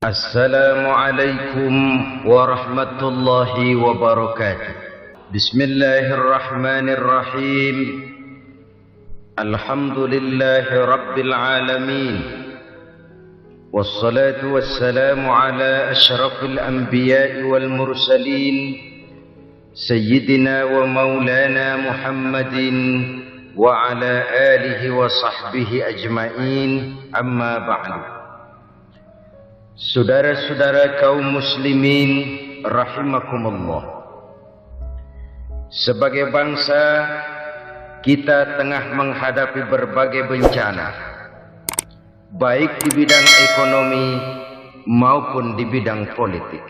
Assalamualaikum warahmatullahi wabarakatuh. Bismillahirrahmanirrahim. Alhamdulillahi rabbil alamin. Wassalatu wassalamu ala asyrafil anbiya'i wal mursalin, Sayyidina wa maulana Muhammadin wa ala alihi wa sahbihi ajma'in, amma ba'du. Saudara-saudara kaum muslimin rahimakumullah. Sebagai bangsa, kita tengah menghadapi berbagai bencana, baik di bidang ekonomi maupun di bidang politik.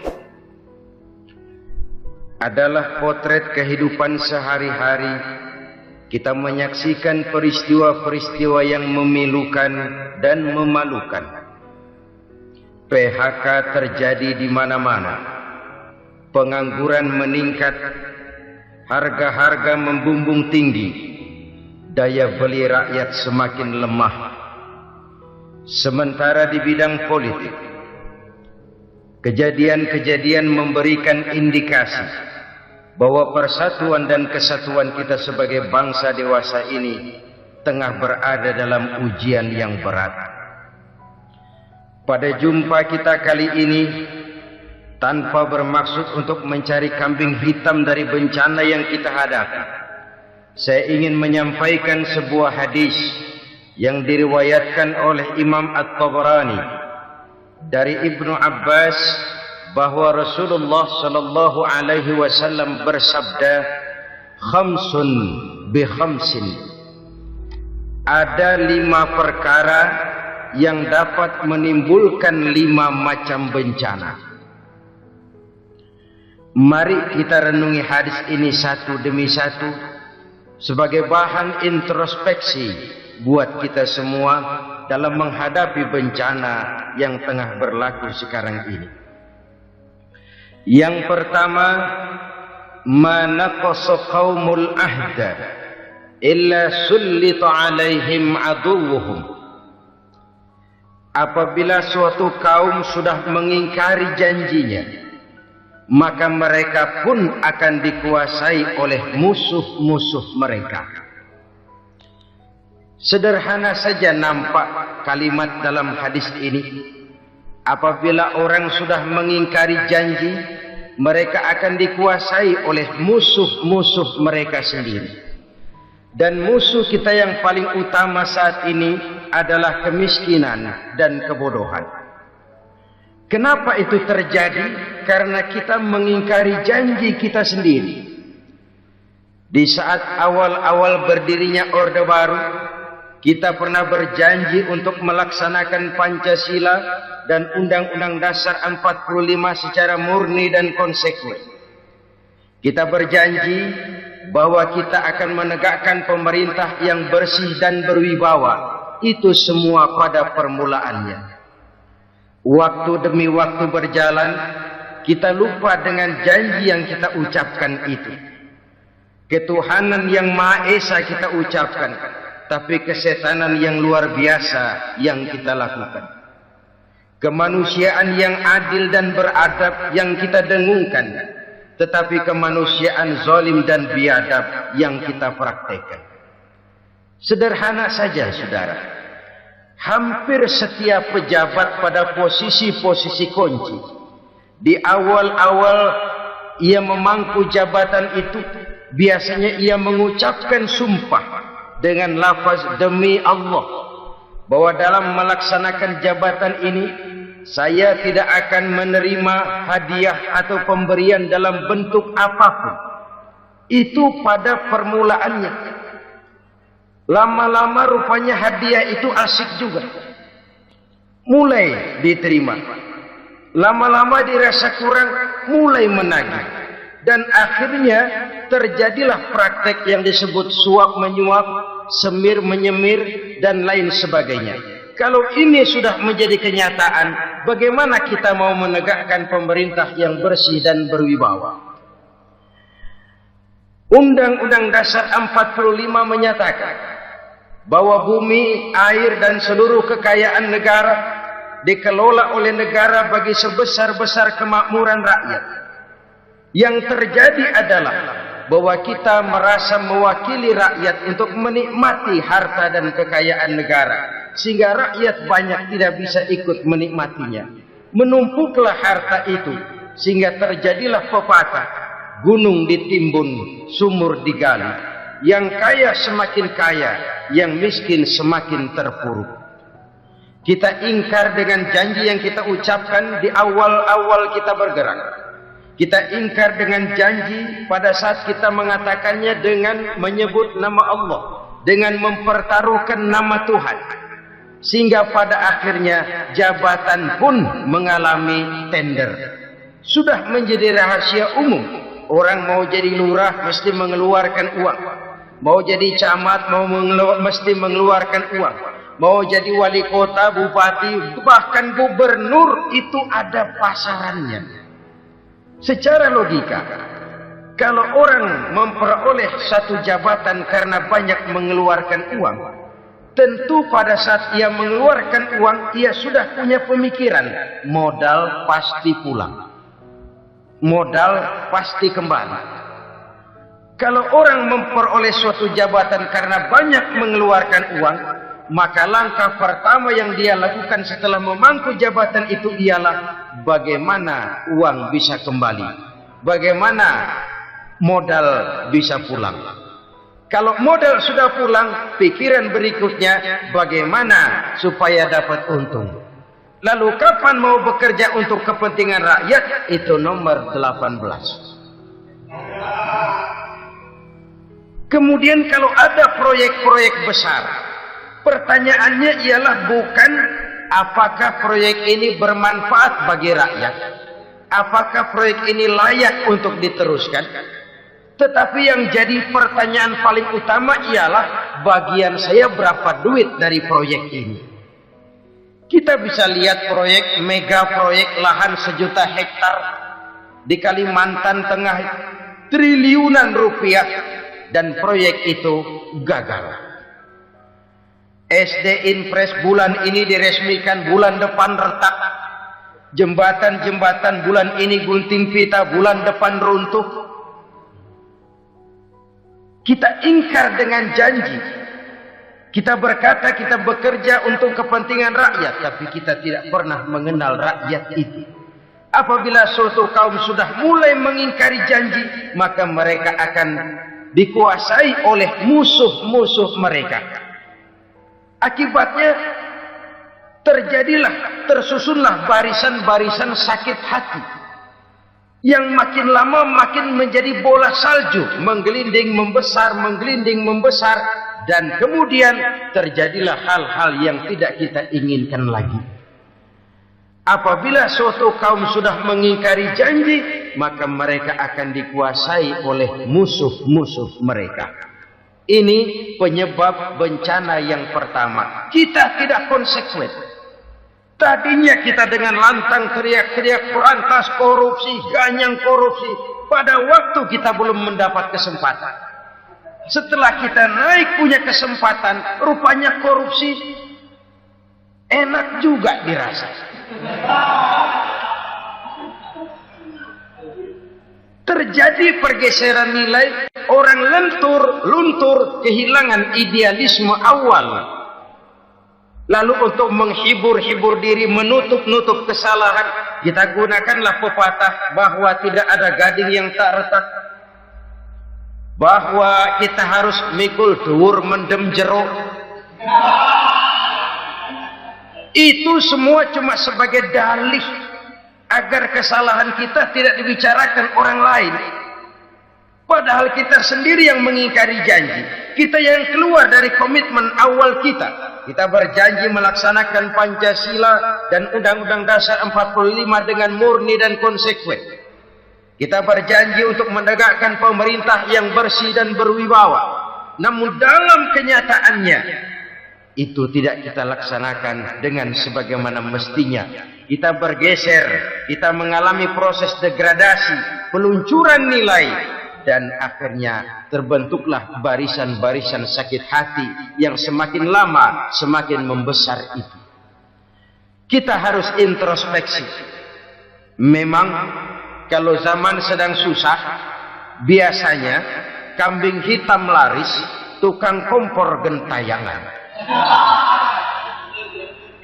Adalah potret kehidupan sehari-hari. Kita menyaksikan peristiwa-peristiwa yang memilukan dan memalukan. PHK terjadi di mana-mana, pengangguran meningkat, harga-harga membumbung tinggi, daya beli rakyat semakin lemah. Sementara di bidang politik, kejadian-kejadian memberikan indikasi bahwa persatuan dan kesatuan kita sebagai bangsa dewasa ini tengah berada dalam ujian yang berat. Pada jumpa kita kali ini, tanpa bermaksud untuk mencari kambing hitam dari bencana yang kita hadapi, saya ingin menyampaikan sebuah hadis yang diriwayatkan oleh Imam At-Tabarani dari Ibnu Abbas bahwa Rasulullah sallallahu alaihi wasallam bersabda, "Khamsun bi khamsin." Ada 5 perkara yang dapat menimbulkan 5 macam bencana. Mari kita renungi hadis ini satu demi satu sebagai bahan introspeksi buat kita semua dalam menghadapi bencana yang tengah berlaku sekarang ini. Yang pertama, ma naqasa qaumul ahda illa sullita alaihim aduwwuhum. Apabila suatu kaum sudah mengingkari janjinya, maka mereka pun akan dikuasai oleh musuh-musuh mereka. Sederhana saja nampak kalimat dalam hadis ini. Apabila orang sudah mengingkari janji, mereka akan dikuasai oleh musuh-musuh mereka sendiri. Dan musuh kita yang paling utama saat ini adalah kemiskinan dan kebodohan. Kenapa itu terjadi? Karena kita mengingkari janji kita sendiri. Di saat awal-awal berdirinya Orde Baru, kita pernah berjanji untuk melaksanakan Pancasila dan Undang-Undang Dasar 45 secara murni dan konsekuen. Kita berjanji bahwa kita akan menegakkan pemerintah yang bersih dan berwibawa. Itu semua pada permulaannya. Waktu demi waktu berjalan, kita lupa dengan janji yang kita ucapkan itu. Ketuhanan yang Maha Esa kita ucapkan, tapi kesetanan yang luar biasa yang kita lakukan. Kemanusiaan yang adil dan beradab yang kita dengungkan, tetapi kemanusiaan zalim dan biadab yang kita praktekkan. Sederhana saja, saudara. Hampir setiap pejabat pada posisi-posisi kunci, di awal-awal ia memangku jabatan itu, biasanya ia mengucapkan sumpah dengan lafaz demi Allah, bahwa dalam melaksanakan jabatan ini saya tidak akan menerima hadiah atau pemberian dalam bentuk apapun. Itu pada permulaannya. Lama-lama rupanya hadiah itu asik juga, mulai diterima. Lama-lama dirasa kurang, mulai menagih. Dan akhirnya terjadilah praktek yang disebut suap menyuap, semir menyemir, dan lain sebagainya. Kalau ini sudah menjadi kenyataan, bagaimana kita mau menegakkan pemerintah yang bersih dan berwibawa? Undang-Undang Dasar 45 menyatakan bahwa bumi, air, dan seluruh kekayaan negara dikelola oleh negara bagi sebesar-besar kemakmuran rakyat. Yang terjadi adalah bahwa kita merasa mewakili rakyat untuk menikmati harta dan kekayaan negara, sehingga rakyat banyak tidak bisa ikut menikmatinya. Menumpuklah harta itu sehingga terjadilah pepatah, gunung ditimbun, sumur digali. Yang kaya semakin kaya, yang miskin semakin terpuruk. Kita ingkar dengan janji yang kita ucapkan di awal-awal kita bergerak. Kita ingkar dengan janji pada saat kita mengatakannya dengan menyebut nama Allah, dengan mempertaruhkan nama Tuhan. Sehingga pada akhirnya jabatan pun mengalami tender. Sudah menjadi rahasia umum. Orang mau jadi lurah mesti mengeluarkan uang. Mau jadi camat mesti mengeluarkan uang. Mau jadi wali kota, bupati, bahkan gubernur itu ada pasarannya. Secara logika, kalau orang memperoleh satu jabatan karena banyak mengeluarkan uang, tentu pada saat ia mengeluarkan uang, ia sudah punya pemikiran, modal pasti pulang. Modal pasti kembali. Kalau orang memperoleh suatu jabatan karena banyak mengeluarkan uang, maka langkah pertama yang dia lakukan setelah memangku jabatan itu ialah bagaimana uang bisa kembali, bagaimana modal bisa pulang. Kalau modal sudah pulang, pikiran berikutnya bagaimana supaya dapat untung. Lalu kapan mau bekerja untuk kepentingan rakyat? Itu nomor 18. Kemudian kalau ada proyek-proyek besar, pertanyaannya ialah bukan apakah proyek ini bermanfaat bagi rakyat, apakah proyek ini layak untuk diteruskan, tetapi yang jadi pertanyaan paling utama ialah bagian saya berapa duit dari proyek ini. Kita bisa lihat proyek, mega proyek lahan 1 juta hektar di Kalimantan Tengah, triliunan rupiah, dan proyek itu gagal. SD Impres bulan ini diresmikan, bulan depan retak. Jembatan-jembatan bulan ini gunting pita, bulan depan runtuh. Kita ingkar dengan janji. Kita berkata kita bekerja untuk kepentingan rakyat, tapi kita tidak pernah mengenal rakyat itu. Apabila suatu kaum sudah mulai mengingkari janji, maka mereka akan dikuasai oleh musuh-musuh mereka. Akibatnya tersusunlah barisan-barisan sakit hati yang makin lama makin menjadi bola salju, menggelinding membesar, dan kemudian terjadilah hal-hal yang tidak kita inginkan lagi. Apabila suatu kaum sudah mengingkari janji, maka mereka akan dikuasai oleh musuh-musuh mereka. Ini penyebab bencana yang pertama. Kita tidak konsekuen. Tadinya kita dengan lantang teriak-teriak berantas korupsi, ganyang korupsi. Pada waktu kita belum mendapat kesempatan. Setelah kita naik punya kesempatan, rupanya korupsi enak juga dirasa. Terjadi pergeseran nilai, orang luntur, kehilangan idealisme awal. Lalu untuk menghibur diri, menutup kesalahan, kita gunakanlah pepatah bahwa tidak ada gading yang tak retak, bahwa kita harus mikul dhuwur mendem jero. Itu semua cuma sebagai dalih agar kesalahan kita tidak dibicarakan orang lain. Padahal kita sendiri yang mengingkari janji. Kita yang keluar dari komitmen awal kita. Kita berjanji melaksanakan Pancasila dan Undang-Undang Dasar 45 dengan murni dan konsekuen. Kita berjanji untuk menegakkan pemerintah yang bersih dan berwibawa. Namun dalam kenyataannya, itu tidak kita laksanakan dengan sebagaimana mestinya. Kita bergeser, kita mengalami proses degradasi, peluncuran nilai, dan akhirnya terbentuklah barisan-barisan sakit hati yang semakin lama semakin membesar itu. Kita harus introspeksi. Memang kalau zaman sedang susah, biasanya kambing hitam laris, tukang kompor gentayangan.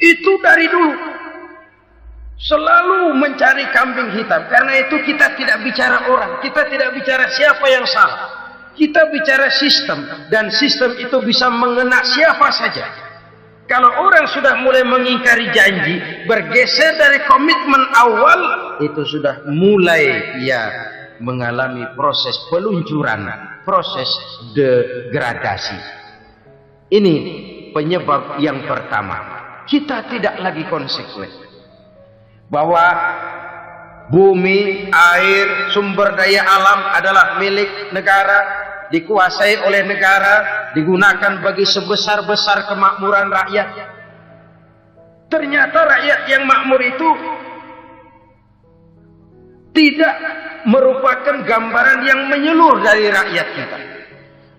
Itu dari dulu selalu mencari kambing hitam. Karena itu kita tidak bicara orang, kita tidak bicara siapa yang salah, kita bicara sistem. Dan sistem itu bisa mengena siapa saja. Kalau orang sudah mulai mengingkari janji, bergeser dari komitmen awal, itu sudah mulai mengalami proses peluncuran, proses degradasi. Ini penyebab yang pertama. Kita tidak lagi konsekuen. Bahwa bumi, air, sumber daya alam adalah milik negara, dikuasai oleh negara, digunakan bagi sebesar-besar kemakmuran rakyat. Ternyata rakyat yang makmur itu tidak merupakan gambaran yang menyeluruh dari rakyat kita.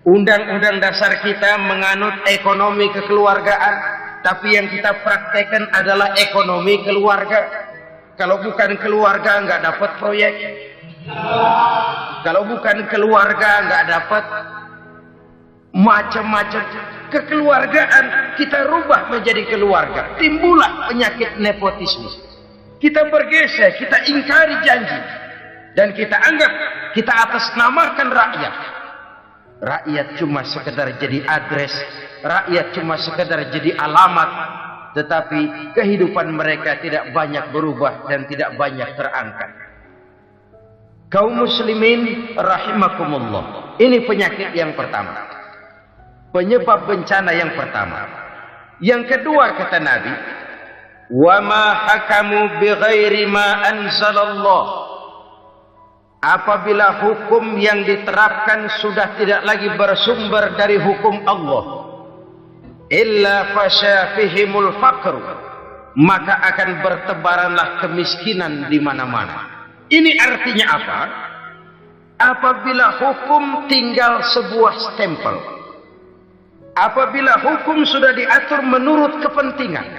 Undang-undang dasar kita menganut ekonomi kekeluargaan, tapi yang kita praktekkan adalah ekonomi keluarga. Kalau bukan keluarga nggak dapat proyek. Kalau bukan keluarga nggak dapat macam-macam. Kekeluargaan kita rubah menjadi keluarga. Timbullah penyakit nepotisme. Kita bergeser, kita ingkari janji. Dan kita anggap kita atasnamakan rakyat. Rakyat cuma sekedar jadi adres, rakyat cuma sekedar jadi alamat, tetapi kehidupan mereka tidak banyak berubah dan tidak banyak terangkat. Kaum muslimin rahimakumullah. Ini penyakit yang pertama. Penyebab bencana yang pertama. Yang kedua kata Nabi, "Wa ma hakamu bighairi ma anzalallah." Apabila hukum yang diterapkan sudah tidak lagi bersumber dari hukum Allah, illa fasyafihimul faqr, maka akan bertebaranlah kemiskinan di mana-mana. Ini artinya apa? Apabila hukum tinggal sebuah stempel, apabila hukum sudah diatur menurut kepentingan,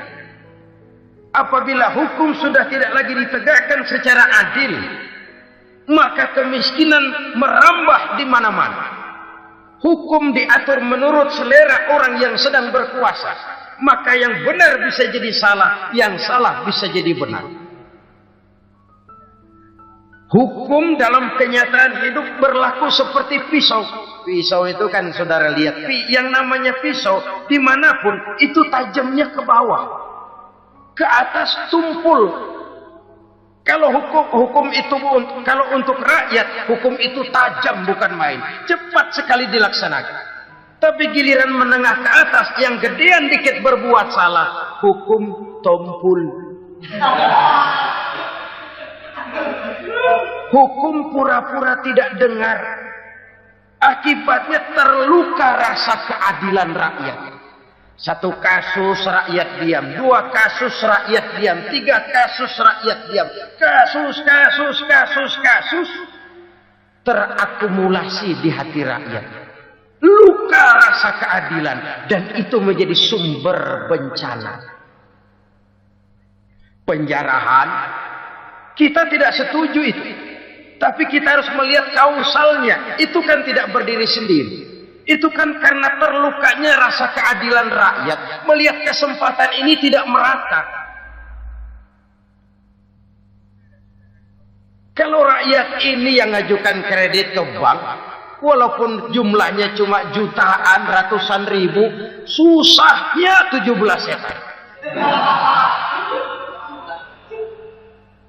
apabila hukum sudah tidak lagi ditegakkan secara adil, maka kemiskinan merambah di mana-mana. Hukum diatur menurut selera orang yang sedang berkuasa, maka yang benar bisa jadi salah, yang salah bisa jadi benar. Hukum dalam kenyataan hidup berlaku seperti pisau. Pisau itu kan saudara lihat, yang namanya pisau dimanapun itu tajamnya ke bawah, ke atas tumpul. Kalau hukum itu kalau untuk rakyat, hukum itu tajam bukan main, cepat sekali dilaksanakan. Tapi giliran menengah ke atas yang gedean dikit berbuat salah, hukum tompul. Hukum pura-pura tidak dengar. Akibatnya terluka rasa keadilan rakyat. Satu kasus rakyat diam, dua kasus rakyat diam, tiga kasus rakyat diam, kasus terakumulasi di hati rakyat. Luka rasa keadilan, dan itu menjadi sumber bencana. Penjarahan, kita tidak setuju itu, tapi kita harus melihat kausalnya. Itu kan tidak berdiri sendiri. Itu kan karena terlukanya rasa keadilan rakyat. Melihat kesempatan ini tidak merata. Kalau rakyat ini yang ngajukan kredit ke bank, walaupun jumlahnya cuma jutaan, ratusan ribu, susahnya 17 setan.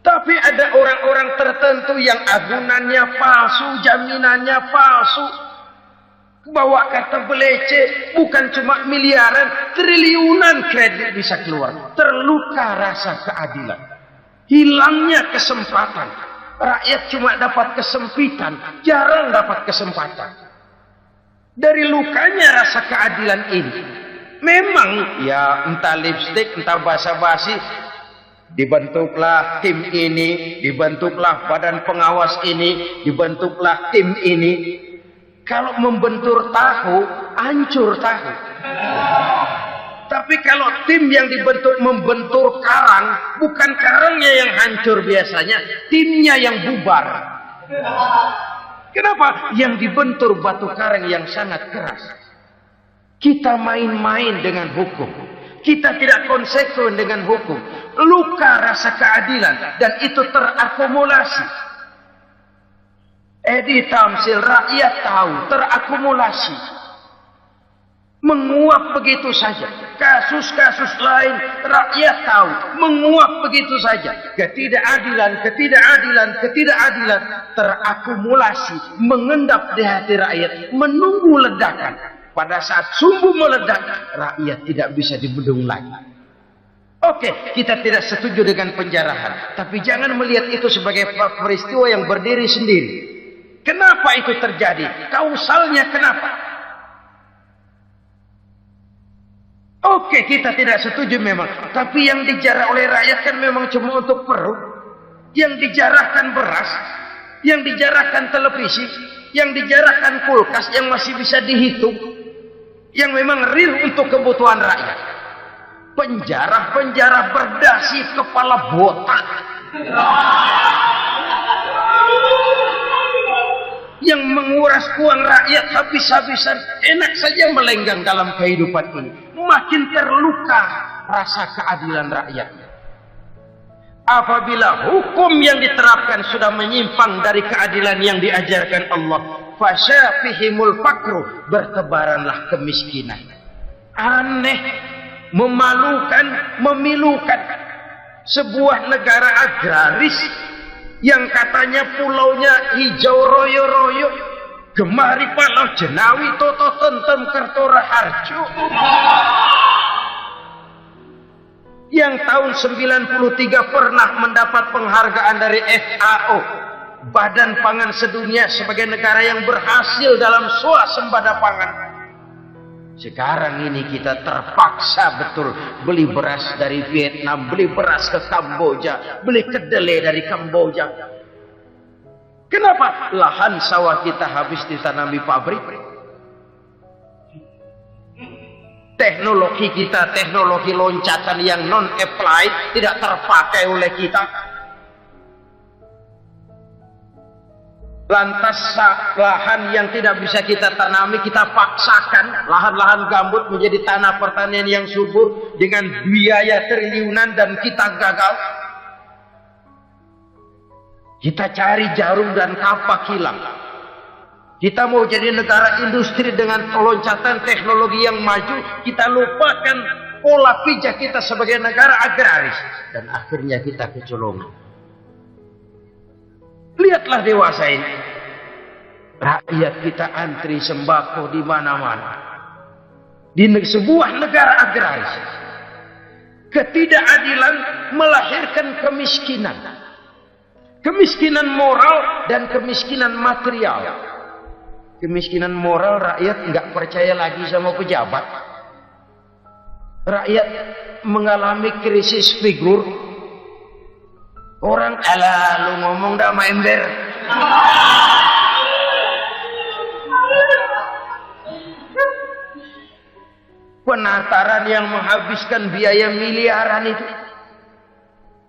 Tapi ada orang-orang tertentu yang agunannya palsu, jaminannya palsu, bawa kata belece, bukan cuma miliaran, triliunan kredit bisa keluar. Terluka rasa keadilan, hilangnya kesempatan. Rakyat cuma dapat kesempitan, jarang dapat kesempatan. Dari lukanya rasa keadilan ini, memang ya entah lipstik, entah basa-basi, dibentuklah tim ini, dibentuklah badan pengawas ini, dibentuklah tim ini. Kalau membentur tahu, hancur tahu. Tapi kalau tim yang dibentuk membentur karang, bukan karangnya yang hancur biasanya, timnya yang bubar. Kenapa? Yang dibentur batu karang yang sangat keras. Kita main-main dengan hukum. Kita tidak konsekuen dengan hukum. Luka rasa keadilan dan itu terakumulasi. Edi Tamsil, rakyat tahu, terakumulasi. Menguap begitu saja. Kasus-kasus lain rakyat tahu, menguap begitu saja. Ketidakadilan terakumulasi, mengendap di hati rakyat, menunggu ledakan. Pada saat sumbu meledak, rakyat tidak bisa dibendung lagi. Oke, kita tidak setuju dengan penjarahan, tapi jangan melihat itu sebagai peristiwa yang berdiri sendiri. Kenapa itu terjadi? Kausalnya kenapa? Oke, kita tidak setuju memang. Tapi yang dijarah oleh rakyat kan memang cuma untuk perut. Yang dijarahkan beras. Yang dijarahkan televisi. Yang dijarahkan kulkas yang masih bisa dihitung. Yang memang real untuk kebutuhan rakyat. Penjara-penjara berdasi kepala botak. Yang menguras uang rakyat habis-habisan. Enak saja melenggang dalam kehidupan ini. Makin terluka rasa keadilan rakyat. Apabila hukum yang diterapkan sudah menyimpang dari keadilan yang diajarkan Allah, fasyafihimul fakru, bertebaranlah kemiskinan. Aneh, memalukan, memilukan. Sebuah negara agraris yang katanya pulaunya hijau royo-royo, Gemari Palau Jenawi Toto Tentem Kertora Harjo, yang tahun 93 pernah mendapat penghargaan dari FAO, Badan Pangan Sedunia, sebagai negara yang berhasil dalam swasembada pangan. Sekarang ini kita terpaksa betul beli beras dari Vietnam, beli beras ke Kamboja, beli kedelai dari Kamboja. Kenapa? Lahan sawah kita habis ditanami pabrik. Teknologi kita, teknologi loncatan yang non-applied, tidak terpakai oleh kita. Lantas lahan yang tidak bisa kita tanami, kita paksakan. Lahan-lahan gambut menjadi tanah pertanian yang subur dengan biaya triliunan dan kita gagal. Kita cari jarum dan kapak hilang. Kita mau jadi negara industri dengan loncatan teknologi yang maju. Kita lupakan pola pijak kita sebagai negara agraris. Dan akhirnya kita kecolongan. Lihatlah dewasa ini. Rakyat kita antri sembako di mana-mana. Di sebuah negara agraris. Ketidakadilan melahirkan kemiskinan. Kemiskinan moral dan kemiskinan material. Kemiskinan moral, rakyat nggak percaya lagi sama pejabat. Rakyat mengalami krisis figur. Orang, alah lu ngomong dah ember. Penataran yang menghabiskan biaya miliaran itu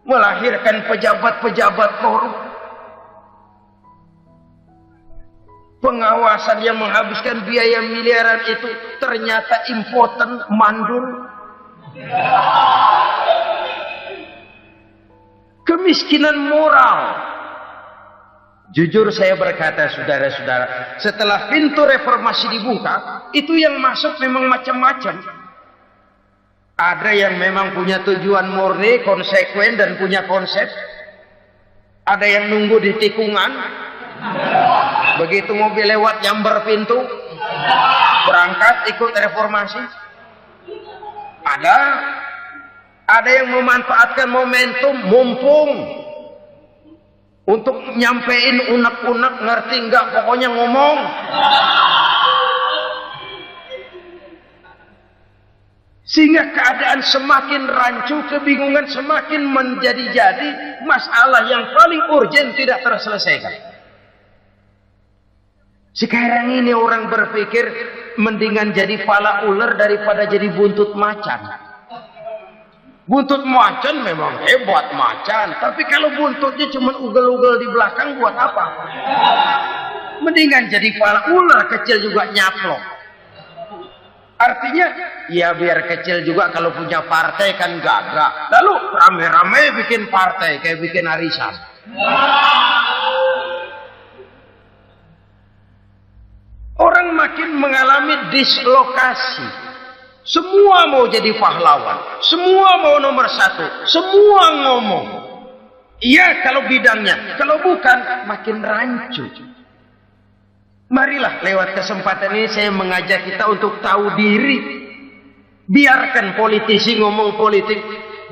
melahirkan pejabat-pejabat korup. Pengawasan yang menghabiskan biaya miliaran itu ternyata impoten, mandul. Kemiskinan moral. Jujur saya berkata, saudara-saudara, setelah pintu reformasi dibuka, itu yang masuk memang macam-macam. Ada yang memang punya tujuan murni, konsekuen dan punya konsep. Ada yang nunggu di tikungan. Begitu mobil lewat nyamber pintu, berangkat ikut reformasi. Ada yang memanfaatkan momentum mumpung untuk nyampein unek-unek, ngerti enggak, pokoknya ngomong. Sehingga keadaan semakin rancu, kebingungan semakin menjadi-jadi, masalah yang paling urgen tidak terselesaikan. Sekarang ini orang berpikir mendingan jadi pala ular daripada jadi buntut macan. Buntut macan memang hebat macan, tapi kalau buntutnya cuma ugel-ugel di belakang buat apa? Mendingan jadi pala ular kecil juga nyaplok. Artinya, ya biar kecil juga kalau punya partai kan gagah. Lalu rame-rame bikin partai kayak bikin arisan. Orang makin mengalami dislokasi. Semua mau jadi pahlawan. Semua mau nomor satu. Semua ngomong. Iya kalau bidangnya. Kalau bukan makin rancu. Marilah lewat kesempatan ini saya mengajak kita untuk tahu diri. Biarkan politisi ngomong politik.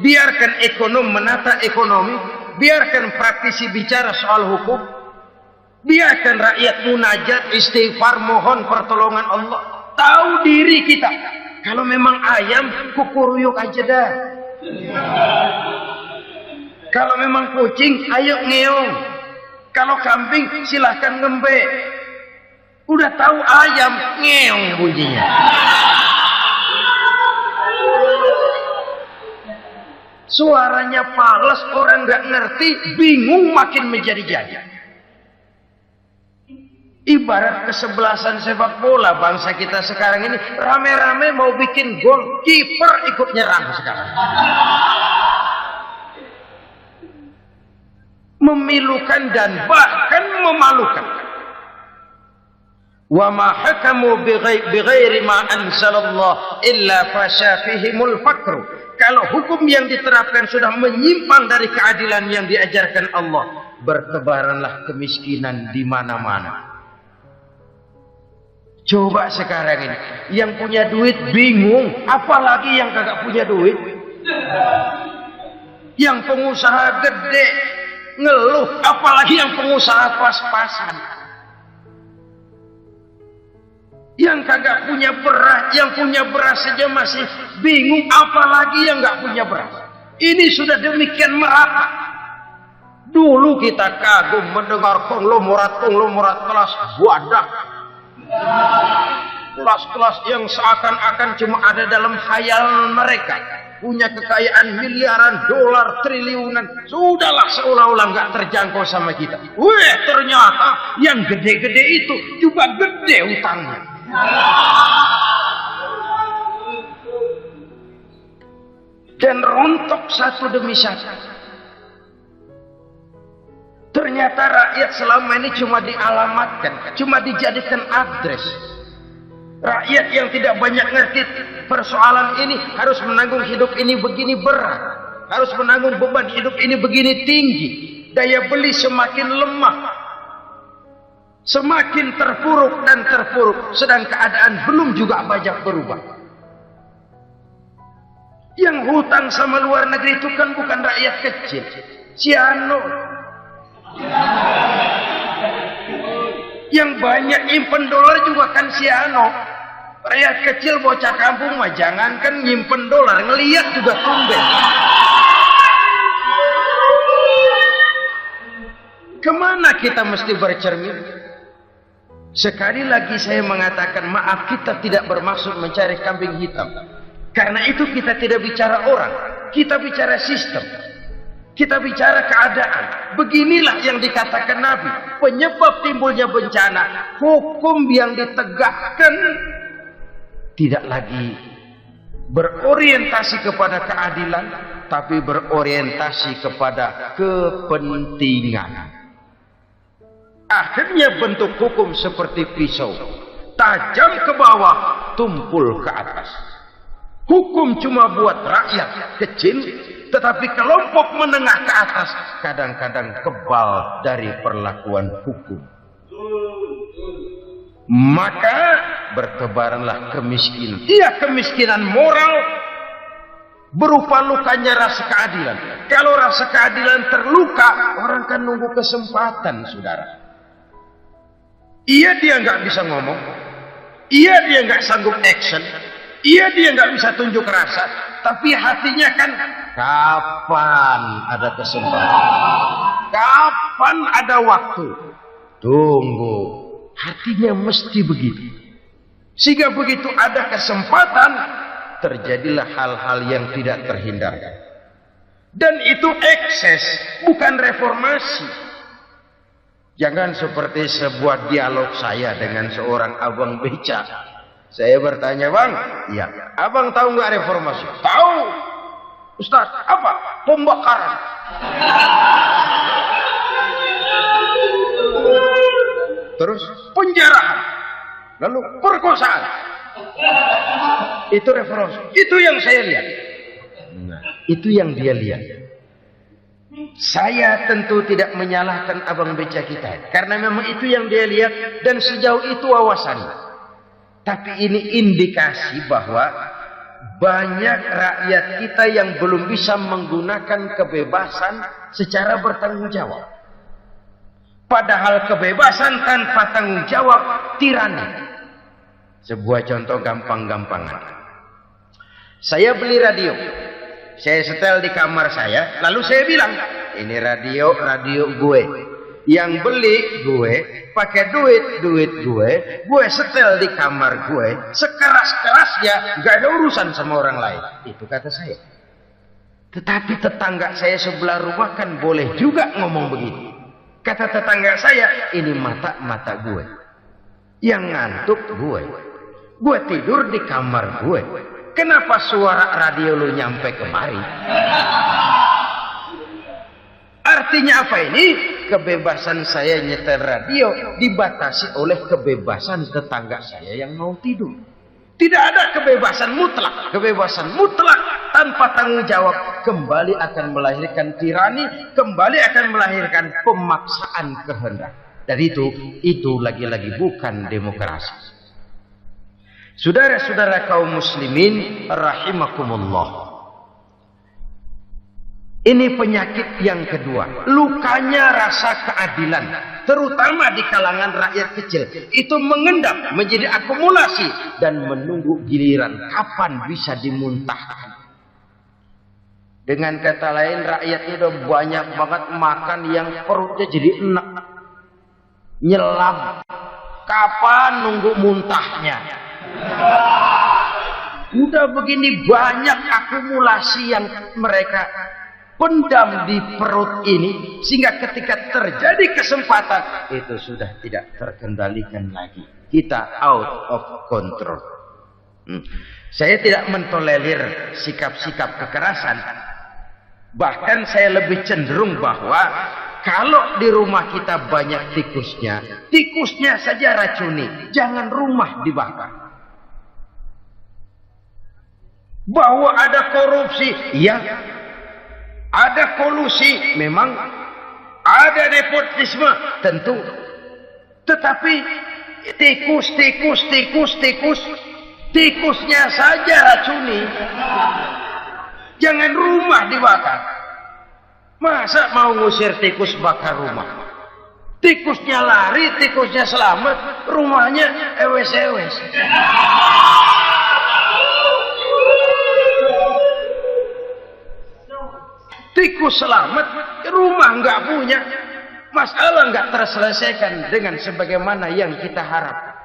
Biarkan ekonom menata ekonomi. Biarkan praktisi bicara soal hukum. Biarkan rakyat munajat, istighfar, mohon pertolongan Allah. Tahu diri kita. Kalau memang ayam, kukuruyuk aja dah. Kalau memang kucing, ayo ngeong. Kalau kambing, silahkan ngembe. Udah tahu ayam, ngeong bunyinya. Suaranya palas, orang nggak ngerti, bingung makin menjadi-jadi. Ibarat kesebelasan sepak bola bangsa kita sekarang ini rame-rame mau bikin gol, kiper ikut nyerang sekarang. Memilukan dan bahkan memalukan. Wa ma hakamu bighairi ma anzalallah illa fasha fihimul faqr. Kalau hukum yang diterapkan sudah menyimpang dari keadilan yang diajarkan Allah, bertebaranlah kemiskinan di mana-mana. Coba sekarang ini, yang punya duit bingung, apalagi yang kagak punya duit. Yang pengusaha gede ngeluh, apalagi yang pengusaha pas-pasan. Yang kagak punya beras, yang punya beras saja masih bingung, apalagi yang nggak punya beras. Ini sudah demikian merata. Dulu kita kagum mendengar konglomerat kelas wadah. Kelas-kelas yang seakan-akan cuma ada dalam khayal mereka, punya kekayaan miliaran dolar, triliunan, sudahlah seolah-olah nggak terjangkau sama kita. Weh, ternyata yang gede-gede itu juga gede utangnya. Dan rontok satu demi satu. Ternyata rakyat selama ini cuma dialamatkan, cuma dijadikan address. Rakyat yang tidak banyak ngerti persoalan ini harus menanggung hidup ini begini berat, harus menanggung beban hidup ini begini tinggi. Daya beli semakin lemah, semakin terpuruk dan terpuruk, sedang keadaan belum juga banyak berubah. Yang hutang sama luar negeri itu kan bukan rakyat kecil, Ciano. Yang banyak nyimpen dolar juga kan Siano. Rakyat kecil bocah kampung mah jangankan nyimpen dolar, ngelihat juga tumben. Kemana kita mesti bercermin? Sekali lagi saya mengatakan maaf, kita tidak bermaksud mencari kambing hitam. Karena itu kita tidak bicara orang, kita bicara sistem. Kita bicara keadaan. Beginilah yang dikatakan Nabi. Penyebab timbulnya bencana, hukum yang ditegakkan tidak lagi berorientasi kepada keadilan, tapi berorientasi kepada kepentingan. Akhirnya bentuk hukum seperti pisau, tajam ke bawah, tumpul ke atas. Hukum cuma buat rakyat kecil, tetapi kelompok menengah ke atas kadang-kadang kebal dari perlakuan hukum. Maka bertebaranlah kemiskinan. Iya, kemiskinan moral berupa lukanya rasa keadilan. Kalau rasa keadilan terluka, orang kan nunggu kesempatan, saudara. Iya, dia nggak bisa ngomong. Iya, dia nggak sanggup action. Iya, dia nggak bisa tunjuk rasa. Tapi hatinya kan, kapan ada kesempatan? Kapan ada waktu? Tunggu. Hatinya mesti begitu. Sehingga begitu ada kesempatan, terjadilah hal-hal yang tidak terhindarkan. Dan itu ekses, bukan reformasi. Jangan seperti sebuah dialog saya dengan seorang abang beca. Saya bertanya, "Bang, iya, abang tahu nggak reformasi?" "Tahu." "Ustaz, apa?" "Pembakaran." Terus penjarahan, lalu perkosaan. Itu reformasi. Itu yang saya lihat. Nah, itu yang dia lihat. Saya tentu tidak menyalahkan abang beca kita, karena memang itu yang dia lihat dan sejauh itu wawasannya. Tapi ini indikasi bahwa banyak rakyat kita yang belum bisa menggunakan kebebasan secara bertanggung jawab. Padahal kebebasan tanpa tanggung jawab tirani. Sebuah contoh gampang-gampangan. Saya beli radio. Saya setel di kamar saya, lalu saya bilang, "Ini radio gue. Yang beli gue, pakai duit gue setel di kamar gue, sekeras-kerasnya, gak ada urusan sama orang lain." Itu kata saya. Tetapi tetangga saya sebelah rumah kan boleh juga ngomong begitu. Kata tetangga saya, "Ini mata gue. Yang ngantuk gue. Gue tidur di kamar gue. Kenapa suara radio lu nyampe kemari?" Artinya apa ini? Kebebasan saya nyetel radio dibatasi oleh kebebasan tetangga saya yang mau tidur. Tidak ada kebebasan mutlak. Kebebasan mutlak tanpa tanggung jawab kembali akan melahirkan tirani, kembali akan melahirkan pemaksaan kehendak. Dan itu lagi-lagi bukan demokrasi. Saudara-saudara kaum muslimin rahimakumullah. Ini penyakit yang kedua, lukanya rasa keadilan, terutama di kalangan rakyat kecil. Itu mengendap menjadi akumulasi dan menunggu giliran kapan bisa dimuntahkan. Dengan kata lain, rakyat itu udah banyak banget makan yang perutnya jadi enak, nyelam. Kapan nunggu muntahnya? Udah begini banyak akumulasi yang mereka pendam di perut ini, sehingga ketika terjadi kesempatan itu sudah tidak terkendalikan lagi. Kita out of control. Saya tidak mentolerir sikap-sikap kekerasan. Bahkan saya lebih cenderung bahwa kalau di rumah kita banyak tikusnya saja racuni, jangan rumah dibakar. Bahwa ada korupsi, ya. Ada kolusi, memang ada nepotisme, tentu. Tetapi tikusnya saja racuni. Jangan rumah dibakar. Masa mau ngusir tikus bakar rumah? Tikusnya lari, tikusnya selamat, rumahnya ewes-ewes. Tikus selamat, rumah nggak punya, masalah nggak terselesaikan dengan sebagaimana yang kita harap.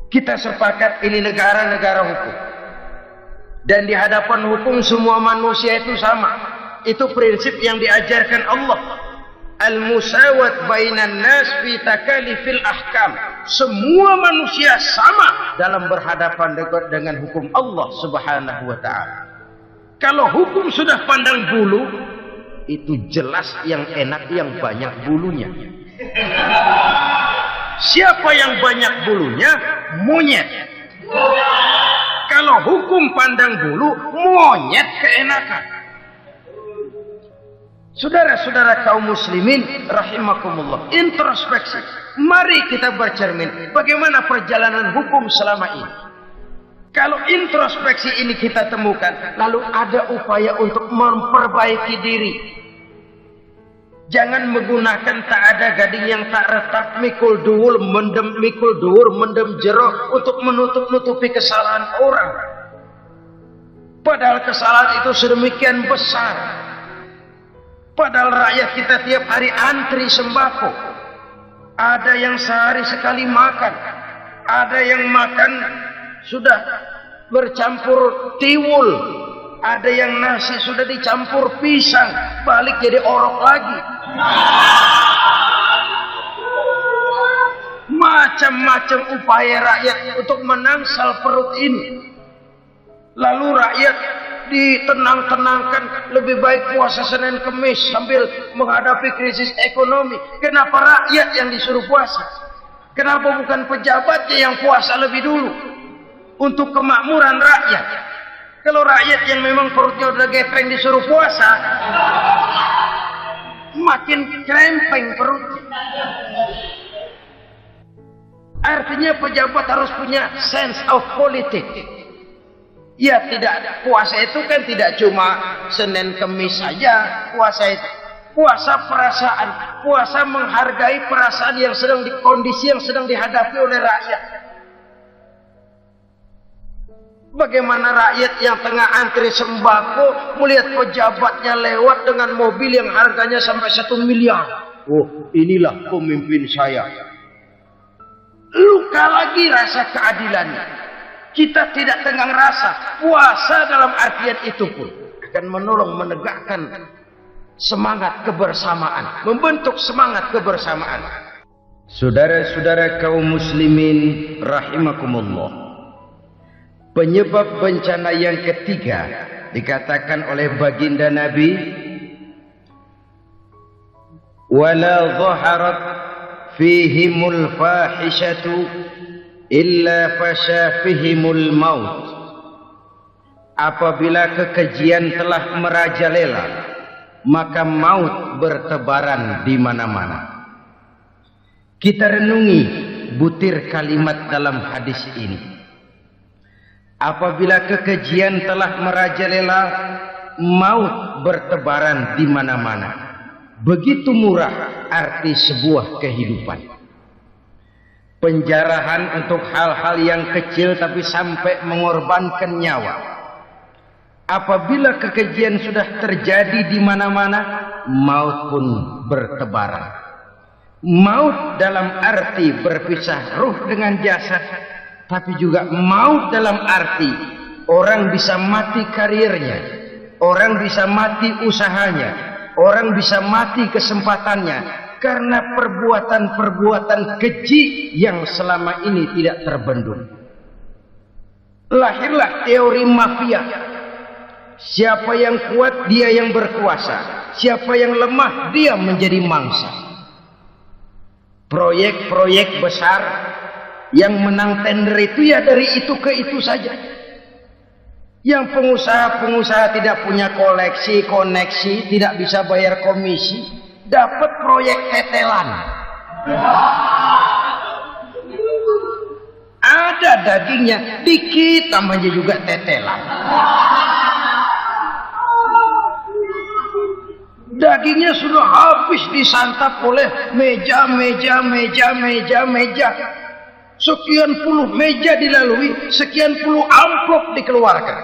Kita sepakat ini negara hukum, dan di hadapan hukum semua manusia itu sama. Itu prinsip yang diajarkan Allah. Al-musawat bainan nas fi takalifil ahkam. Semua manusia sama dalam berhadapan dengan hukum Allah Subhanahu wa ta'ala. Kalau hukum sudah pandang bulu, itu jelas yang enak yang banyak bulunya. Siapa yang banyak bulunya? Monyet. Kalau hukum pandang bulu, monyet keenakan. Saudara-saudara kaum muslimin rahimakumullah, introspeksi. Mari kita bercermin bagaimana perjalanan hukum selama ini. Kalau introspeksi ini kita temukan, lalu ada upaya untuk memperbaiki diri. Jangan menggunakan tak ada gading yang tak retak, mikul dhuwur mendem jero untuk menutup-nutupi kesalahan orang. Padahal kesalahan itu sedemikian besar. Padahal rakyat kita tiap hari antri sembako. Ada yang sehari sekali makan, ada yang makan sudah bercampur tiwul, ada yang nasi sudah dicampur pisang, balik jadi orok lagi. Macam-macam upaya rakyat untuk menangsal perut ini. Lalu rakyat ditenang-tenangkan, lebih baik puasa Senin Kemis sambil menghadapi krisis ekonomi. Kenapa rakyat yang disuruh puasa? Kenapa bukan pejabatnya yang puasa lebih dulu untuk kemakmuran rakyat? Kalau rakyat yang memang perutnya udah gepreng disuruh puasa, makin krempeng perutnya. Artinya pejabat harus punya sense of politics. Ya, tidak, puasa itu kan tidak cuma Senin Kemis saja. Puasa itu puasa perasaan, puasa menghargai perasaan yang sedang kondisi yang sedang dihadapi oleh rakyat. Bagaimana rakyat yang tengah antri sembako melihat pejabatnya lewat dengan mobil yang harganya sampai 1 miliar. Oh, inilah pemimpin saya. Luka lagi rasa keadilannya. Kita tidak tenggang rasa. Puasa dalam artian itu pun akan menolong menegakkan semangat kebersamaan, membentuk semangat kebersamaan. Saudara-saudara kaum muslimin rahimakumullah, penyebab bencana yang ketiga dikatakan oleh baginda Nabi, wala dhaharat fihimul fahishatu illa fasha fihimul maut. Apabila kekejian telah merajalela, maka maut bertebaran di mana-mana. Kita renungi butir kalimat dalam hadis ini. Apabila kekejian telah merajalela, maut bertebaran di mana-mana. Begitu murah arti sebuah kehidupan. Penjarahan untuk hal-hal yang kecil tapi sampai mengorbankan nyawa. Apabila kekejian sudah terjadi di mana-mana, maut pun bertebaran. Maut dalam arti berpisah ruh dengan jasad, tapi juga maut dalam arti orang bisa mati karirnya, orang bisa mati usahanya, orang bisa mati kesempatannya karena perbuatan-perbuatan keji yang selama ini tidak terbendung. Lahirlah teori mafia. Siapa yang kuat, dia yang berkuasa. Siapa yang lemah, dia menjadi mangsa. Proyek-proyek besar yang menang tender itu ya dari itu ke itu saja. Yang pengusaha-pengusaha tidak punya koleksi, koneksi, tidak bisa bayar komisi, dapat proyek tetelan. Ada dagingnya, dikit namanya juga tetelan. Dagingnya sudah habis disantap oleh meja. Sekian puluh meja dilalui, sekian puluh amplop dikeluarkan.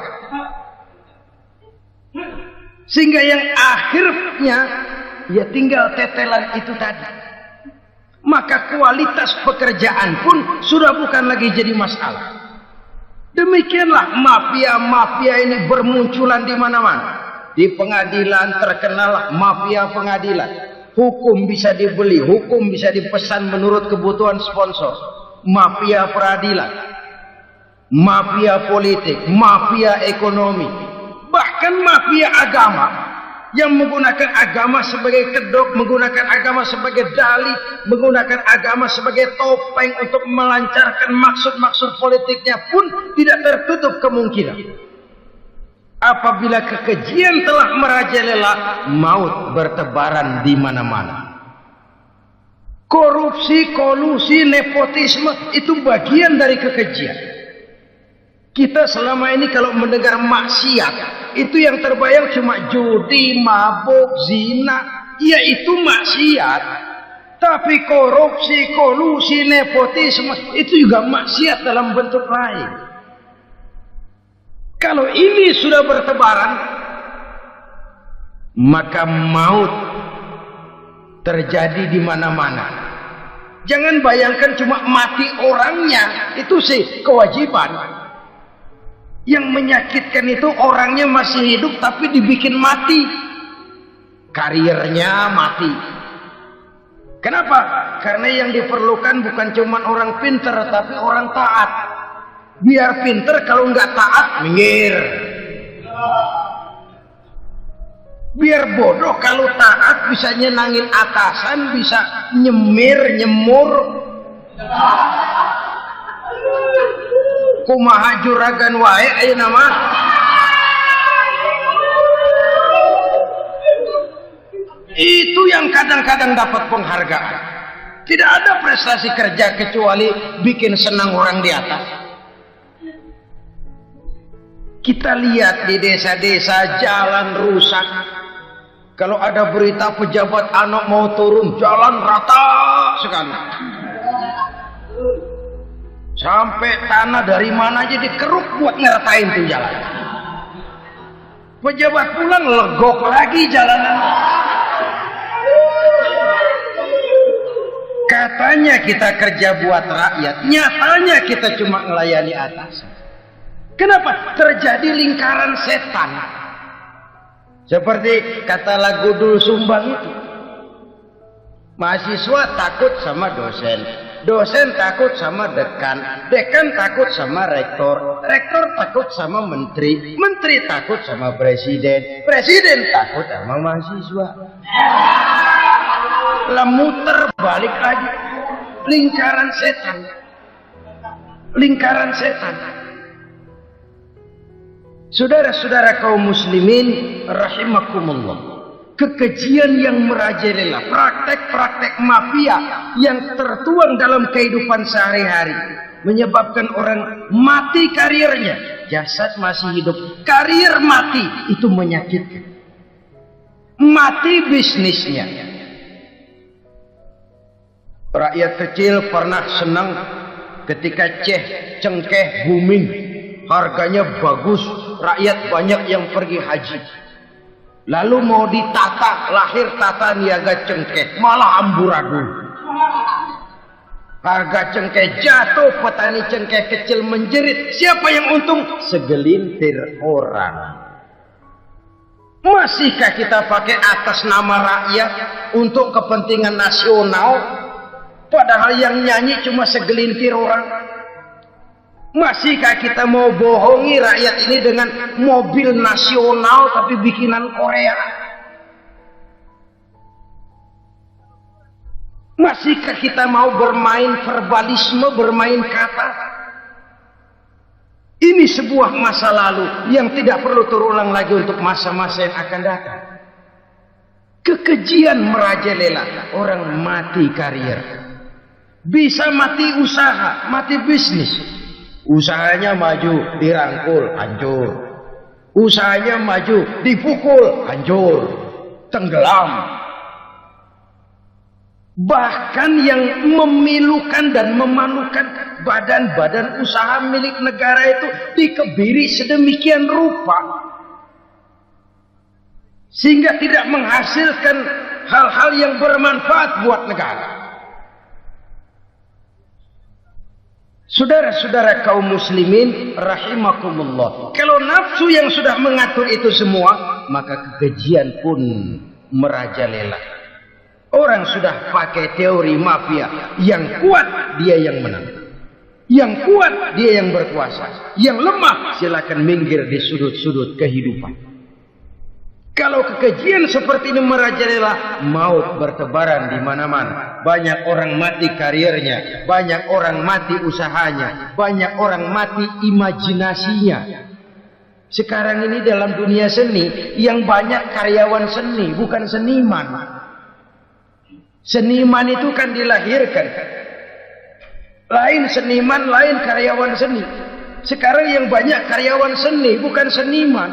Sehingga yang akhirnya ya tinggal tetelan itu tadi. Maka kualitas pekerjaan pun sudah bukan lagi jadi masalah. Demikianlah mafia-mafia ini bermunculan di mana-mana. Di pengadilan terkenal mafia pengadilan. Hukum bisa dibeli, hukum bisa dipesan menurut kebutuhan sponsor. Mafia peradilan, mafia politik, mafia ekonomi, bahkan mafia agama yang menggunakan agama sebagai kedok, menggunakan agama sebagai dalih, menggunakan agama sebagai topeng untuk melancarkan maksud-maksud politiknya pun tidak tertutup kemungkinan. Apabila kekejian telah merajalela, maut bertebaran di mana-mana. Korupsi, kolusi, nepotisme itu bagian dari kekejian. Kita selama ini kalau mendengar maksiat, itu yang terbayang cuma judi, mabuk, zina. Ya itu maksiat. Tapi korupsi, kolusi, nepotisme itu juga maksiat dalam bentuk lain. Kalau ini sudah bertebaran, maka maut terjadi di mana-mana. Jangan bayangkan cuma mati orangnya, itu sih kewajiban. Yang menyakitkan itu orangnya masih hidup tapi dibikin mati. Karirnya mati. Kenapa? Karena yang diperlukan bukan cuma orang pinter tapi orang taat. Biar pinter, kalau nggak taat minggir. Biar bodoh, kalau taat bisa nyenangin atasan, bisa nyemur. Kumaha juragan wae ayo nama. Itu yang kadang-kadang dapat penghargaan. Tidak ada prestasi kerja kecuali bikin senang orang di atas. Kita lihat di desa-desa jalan rusak. Kalau ada berita pejabat anak mau turun, jalan rata sekali. Sampai tanah dari mana aja dikeruk buat ngeratain tuh jalan. Pejabat pulang legok lagi jalanan. Katanya kita kerja buat rakyat, nyatanya kita cuma melayani atas. Kenapa? Terjadi lingkaran setan. Seperti kata lagu Dul Sumbang itu. Mahasiswa takut sama dosen, dosen takut sama dekan, dekan takut sama rektor, rektor takut sama menteri, menteri takut sama presiden, presiden takut sama mahasiswa. Lah muter balik lagi. Lingkaran setan. Lingkaran setan. Saudara-saudara kaum muslimin rahimakumullah, kekejian yang merajalela, praktek-praktek mafia yang tertuang dalam kehidupan sehari-hari menyebabkan orang mati karirnya, jasad masih hidup, karir mati, itu menyakitkan. Mati bisnisnya. Rakyat kecil pernah senang ketika cengkeh booming, harganya bagus, rakyat banyak yang pergi haji. Lalu mau ditata, lahir tata niaga cengkeh, malah amburadul. Harga cengkeh jatuh, petani cengkeh kecil menjerit. Siapa yang untung? Segelintir orang. Masihkah kita pakai atas nama rakyat untuk kepentingan nasional? Padahal yang nyanyi cuma segelintir orang. Masihkah kita mau bohongi rakyat ini dengan mobil nasional tapi bikinan Korea? Masihkah kita mau bermain verbalisme, bermain kata? Ini sebuah masa lalu yang tidak perlu terulang lagi untuk masa-masa yang akan datang. Kekejian merajalela, orang mati karir. Bisa mati usaha, mati bisnis. Usahanya maju, dirangkul, hancur. Usahanya maju, dipukul, hancur, tenggelam. Bahkan yang memilukan dan memalukan badan-badan usaha milik negara itu dikebiri sedemikian rupa sehingga tidak menghasilkan hal-hal yang bermanfaat buat negara. Saudara-saudara kaum muslimin rahimakumullah, kalau nafsu yang sudah mengatur itu semua, maka kekejian pun merajalela. Orang sudah pakai teori mafia, yang kuat dia yang menang, yang kuat dia yang berkuasa, yang lemah silakan minggir di sudut-sudut kehidupan. Kalau kekejian seperti ini merajalela, maut bertebaran di mana-mana. Banyak orang mati karirnya, banyak orang mati usahanya, banyak orang mati imajinasinya. Sekarang ini dalam dunia seni, yang banyak karyawan seni, bukan seniman. Seniman itu kan dilahirkan. Lain seniman, lain karyawan seni. Sekarang yang banyak karyawan seni, bukan seniman.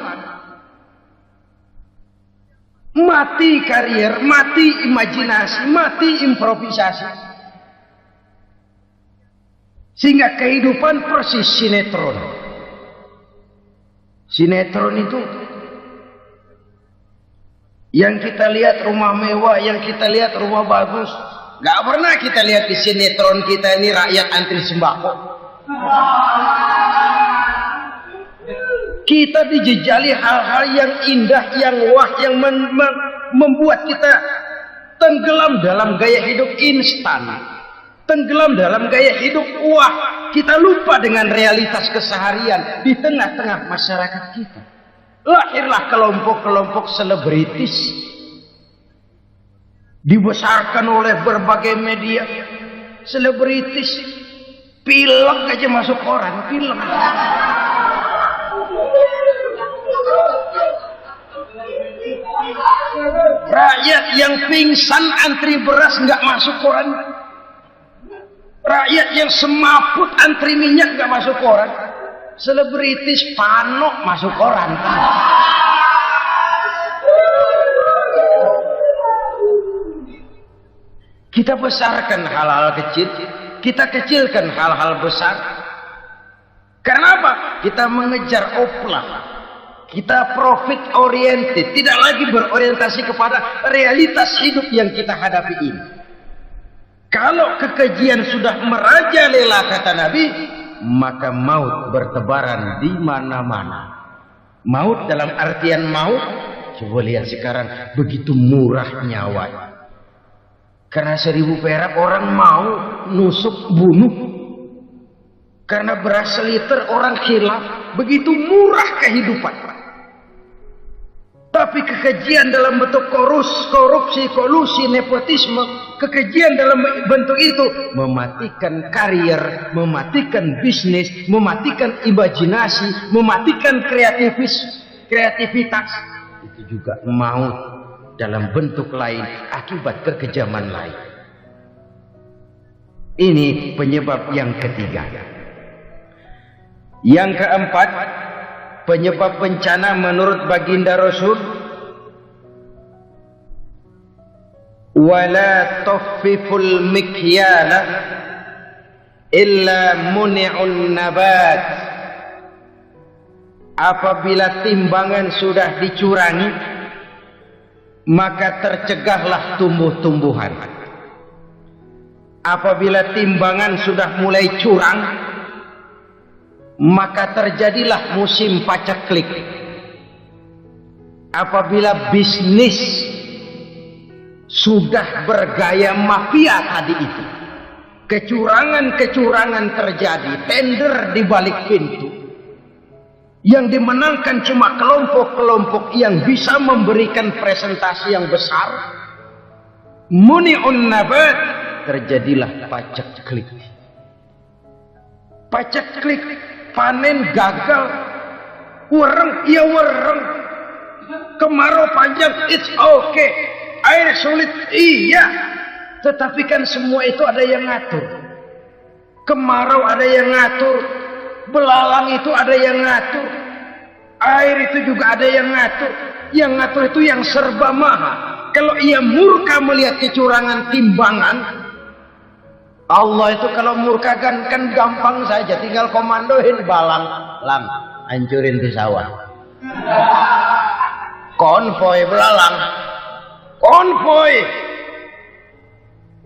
Mati karier, mati imajinasi, mati improvisasi. Sehingga kehidupan persis sinetron. Sinetron itu yang kita lihat rumah mewah, yang kita lihat rumah bagus, Gak pernah kita lihat di sinetron kita ini rakyat antri sembako. Kita dijejali hal-hal yang indah, yang wah, yang membuat kita tenggelam dalam gaya hidup instan, tenggelam dalam gaya hidup wah. Kita lupa dengan realitas keseharian di tengah-tengah masyarakat kita. Lahirlah kelompok-kelompok selebritis, dibesarkan oleh berbagai media. Selebritis, pilek aja masuk koran, pilek. Rakyat yang pingsan antri beras nggak masuk koran. Rakyat yang semaput antri minyak nggak masuk koran. Selebritis panok masuk koran. Kita besarkan hal-hal kecil, kita kecilkan hal-hal besar. Karena apa? Kita mengejar oplah. Kita profit oriented, tidak lagi berorientasi kepada realitas hidup yang kita hadapi ini. Kalau kekejian sudah merajalela kata Nabi, maka maut bertebaran di mana-mana. Maut dalam artian maut, coba lihat sekarang begitu murah nyawa. Karena 1000 perak orang mau nusuk bunuh. Karena beras seliter orang khilaf, begitu murah kehidupan. Tapi kekejian dalam bentuk korupsi, kolusi, nepotisme, kekejian dalam bentuk itu mematikan karier, mematikan bisnis, mematikan imajinasi, mematikan kreativitas. Itu juga maut dalam bentuk lain akibat kekejaman lain. Ini penyebab yang ketiga. Yang keempat, penyebab bencana menurut baginda Rasul, wala tuffiful mikyala illa muni'un nabat. Apabila timbangan sudah dicurangi, maka tercegahlah tumbuh-tumbuhan. Apabila timbangan sudah mulai curang, maka terjadilah musim paceklik. Apabila bisnis sudah bergaya mafia tadi itu, kecurangan-kecurangan terjadi, tender di balik pintu, yang dimenangkan cuma kelompok-kelompok yang bisa memberikan presentasi yang besar, muni'un nabat, terjadilah paceklik. Paceklik, panen gagal, wereng, iya wereng, kemarau panjang, it's okay, air sulit, iya, tetapi kan semua itu ada yang ngatur. Kemarau ada yang ngatur, belalang itu ada yang ngatur, air itu juga ada yang ngatur. Yang ngatur itu yang serba maha. Kalau ia murka melihat kecurangan timbangan, Allah itu kalau murka kan gampang saja, tinggal komandoin balang, lang, hancurin tuh sawah. Konvoy belalang, konvoy.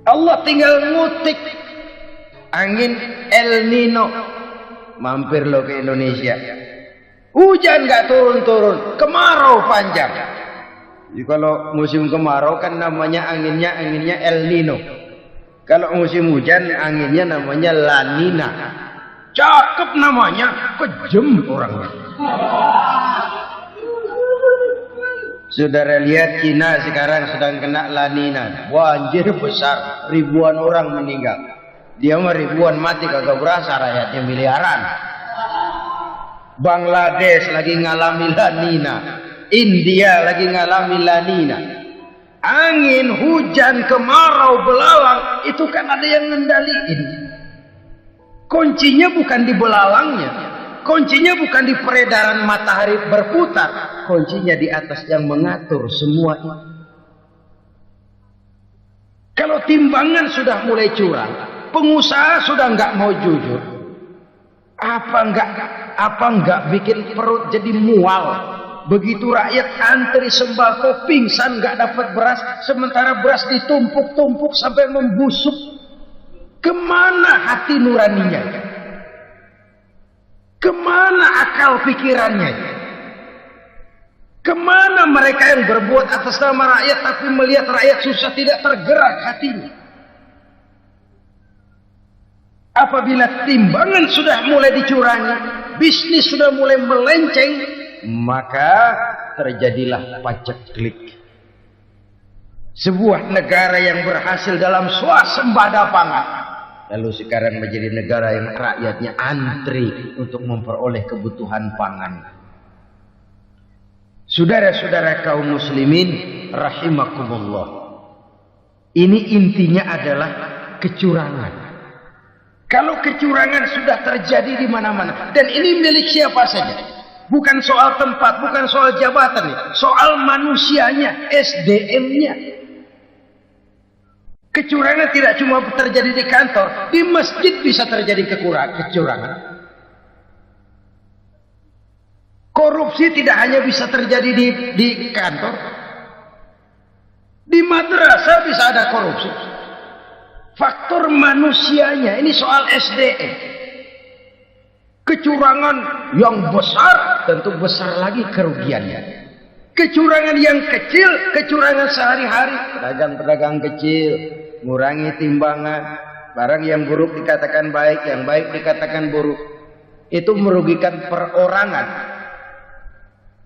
Allah tinggal ngutik angin El Nino, mampir lo ke Indonesia. Hujan nggak turun-turun, kemarau panjang. Jadi kalau musim kemarau kan namanya anginnya El Nino. Kalau musim hujan anginnya namanya La Nina. Cakep namanya, kejem orangnya. Saudara lihat Cina sekarang sedang kena La Nina. Banjir besar, ribuan orang meninggal. Dia mah ribuan mati kagak berasa, rakyatnya miliaran. Bangladesh lagi ngalami La Nina. India lagi ngalami La Nina. Angin, hujan, kemarau, belalang, itu kan ada yang ngendaliin. Kuncinya bukan di belalangnya, kuncinya bukan di peredaran matahari berputar, kuncinya di atas yang mengatur semua itu. Kalau timbangan sudah mulai curang, pengusaha sudah nggak mau jujur, apa enggak bikin perut jadi mual, Begitu rakyat antri sembako, pingsan nggak dapat beras, sementara beras ditumpuk-tumpuk sampai membusuk. Kemana hati nuraninya? Kemana akal pikirannya? Kemana mereka yang berbuat atas nama rakyat tapi melihat rakyat susah tidak tergerak hatinya? Apabila timbangan sudah mulai dicurangi, bisnis sudah mulai melenceng, maka terjadilah paceklik. Sebuah negara yang berhasil dalam swasembada pangan, lalu sekarang menjadi negara yang rakyatnya antri untuk memperoleh kebutuhan pangan. Saudara-saudara kaum muslimin rahimakumullah, ini intinya adalah kecurangan. Kalau kecurangan sudah terjadi di mana-mana, dan ini milik siapa saja, bukan soal tempat, bukan soal jabatan, soal manusianya, SDM-nya. Kecurangan tidak cuma terjadi di kantor, di masjid bisa terjadi kecurangan. Korupsi tidak hanya bisa terjadi di kantor, di madrasah bisa ada korupsi. Faktor manusianya, ini soal SDM. Kecurangan yang besar, tentu besar lagi kerugiannya. Kecurangan yang kecil, kecurangan sehari-hari, pedagang-pedagang kecil, ngurangi timbangan, barang yang buruk dikatakan baik, yang baik dikatakan buruk. Itu merugikan perorangan.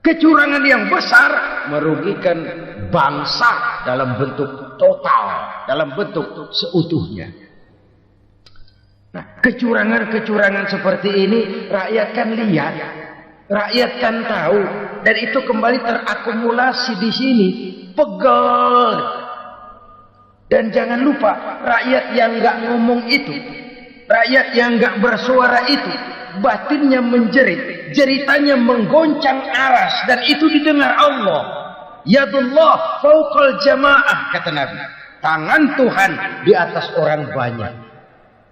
Kecurangan yang besar merugikan bangsa dalam bentuk total, dalam bentuk seutuhnya. Nah, kecurangan-kecurangan seperti ini rakyat kan lihat, rakyat kan tahu, dan itu kembali terakumulasi di sini, pegel. Dan jangan lupa, rakyat yang nggak ngomong itu, rakyat yang nggak bersuara itu, batinnya menjerit, jeritannya menggoncang aras, dan itu didengar Allah. Yadullah fauqal jamaah, kata Nabi. Tangan Tuhan di atas orang banyak.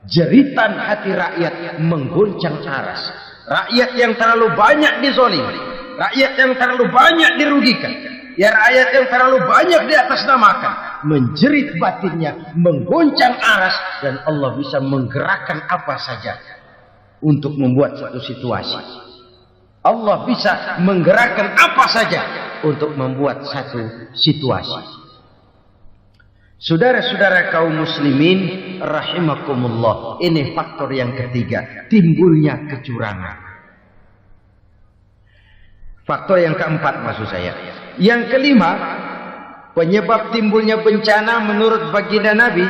Jeritan hati rakyat menggoncang aras. Rakyat yang terlalu banyak dizolimi, rakyat yang terlalu banyak dirugikan, ya rakyat yang terlalu banyak di atas namakan, menjerit batinnya, menggoncang aras, dan Allah bisa menggerakkan apa saja untuk membuat satu situasi. Allah bisa menggerakkan apa saja untuk membuat satu situasi. Saudara-saudara kaum muslimin rahimakumullah, ini faktor yang ketiga, timbulnya kecurangan. Faktor yang keempat maksud saya. Yang kelima, penyebab timbulnya bencana menurut baginda Nabi,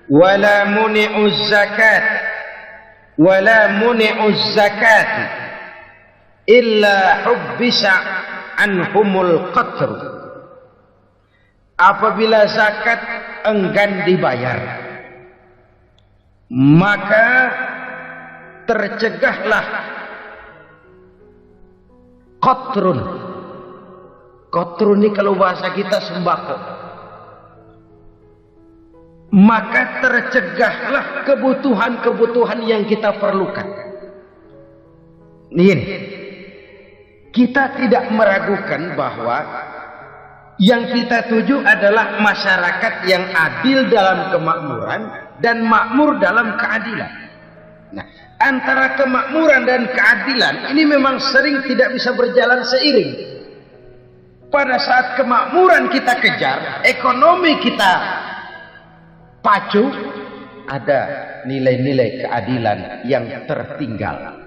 wala muni'uz zakat wala muni'uz zakat illa hubbisa anhumul qatr. Apabila zakat enggan dibayar, maka tercegahlah qatrun. Qatrun ini kalau bahasa kita sembako. Maka tercegahlah kebutuhan-kebutuhan yang kita perlukan. Ini. Kita tidak meragukan bahwa yang kita tuju adalah masyarakat yang adil dalam kemakmuran dan makmur dalam keadilan. Nah, antara kemakmuran dan keadilan ini memang sering tidak bisa berjalan seiring. Pada saat kemakmuran kita kejar, ekonomi kita pacu, ada nilai-nilai keadilan yang tertinggal.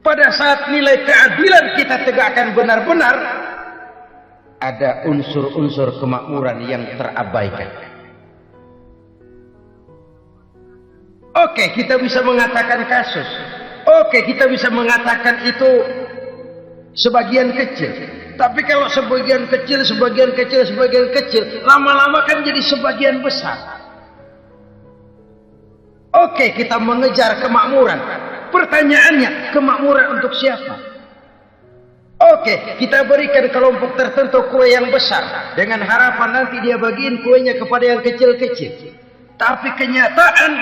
Pada saat nilai keadilan kita tegakkan benar-benar, ada unsur-unsur kemakmuran yang terabaikan. Oke, kita bisa mengatakan kasus. Oke, kita bisa mengatakan itu sebagian kecil. Tapi kalau sebagian kecil, lama-lama kan jadi sebagian besar. Oke, kita mengejar kemakmuran. Pertanyaannya, kemakmuran untuk siapa? Oke, kita berikan kelompok tertentu kue yang besar dengan harapan nanti dia bagiin kuenya kepada yang kecil-kecil. Tapi kenyataan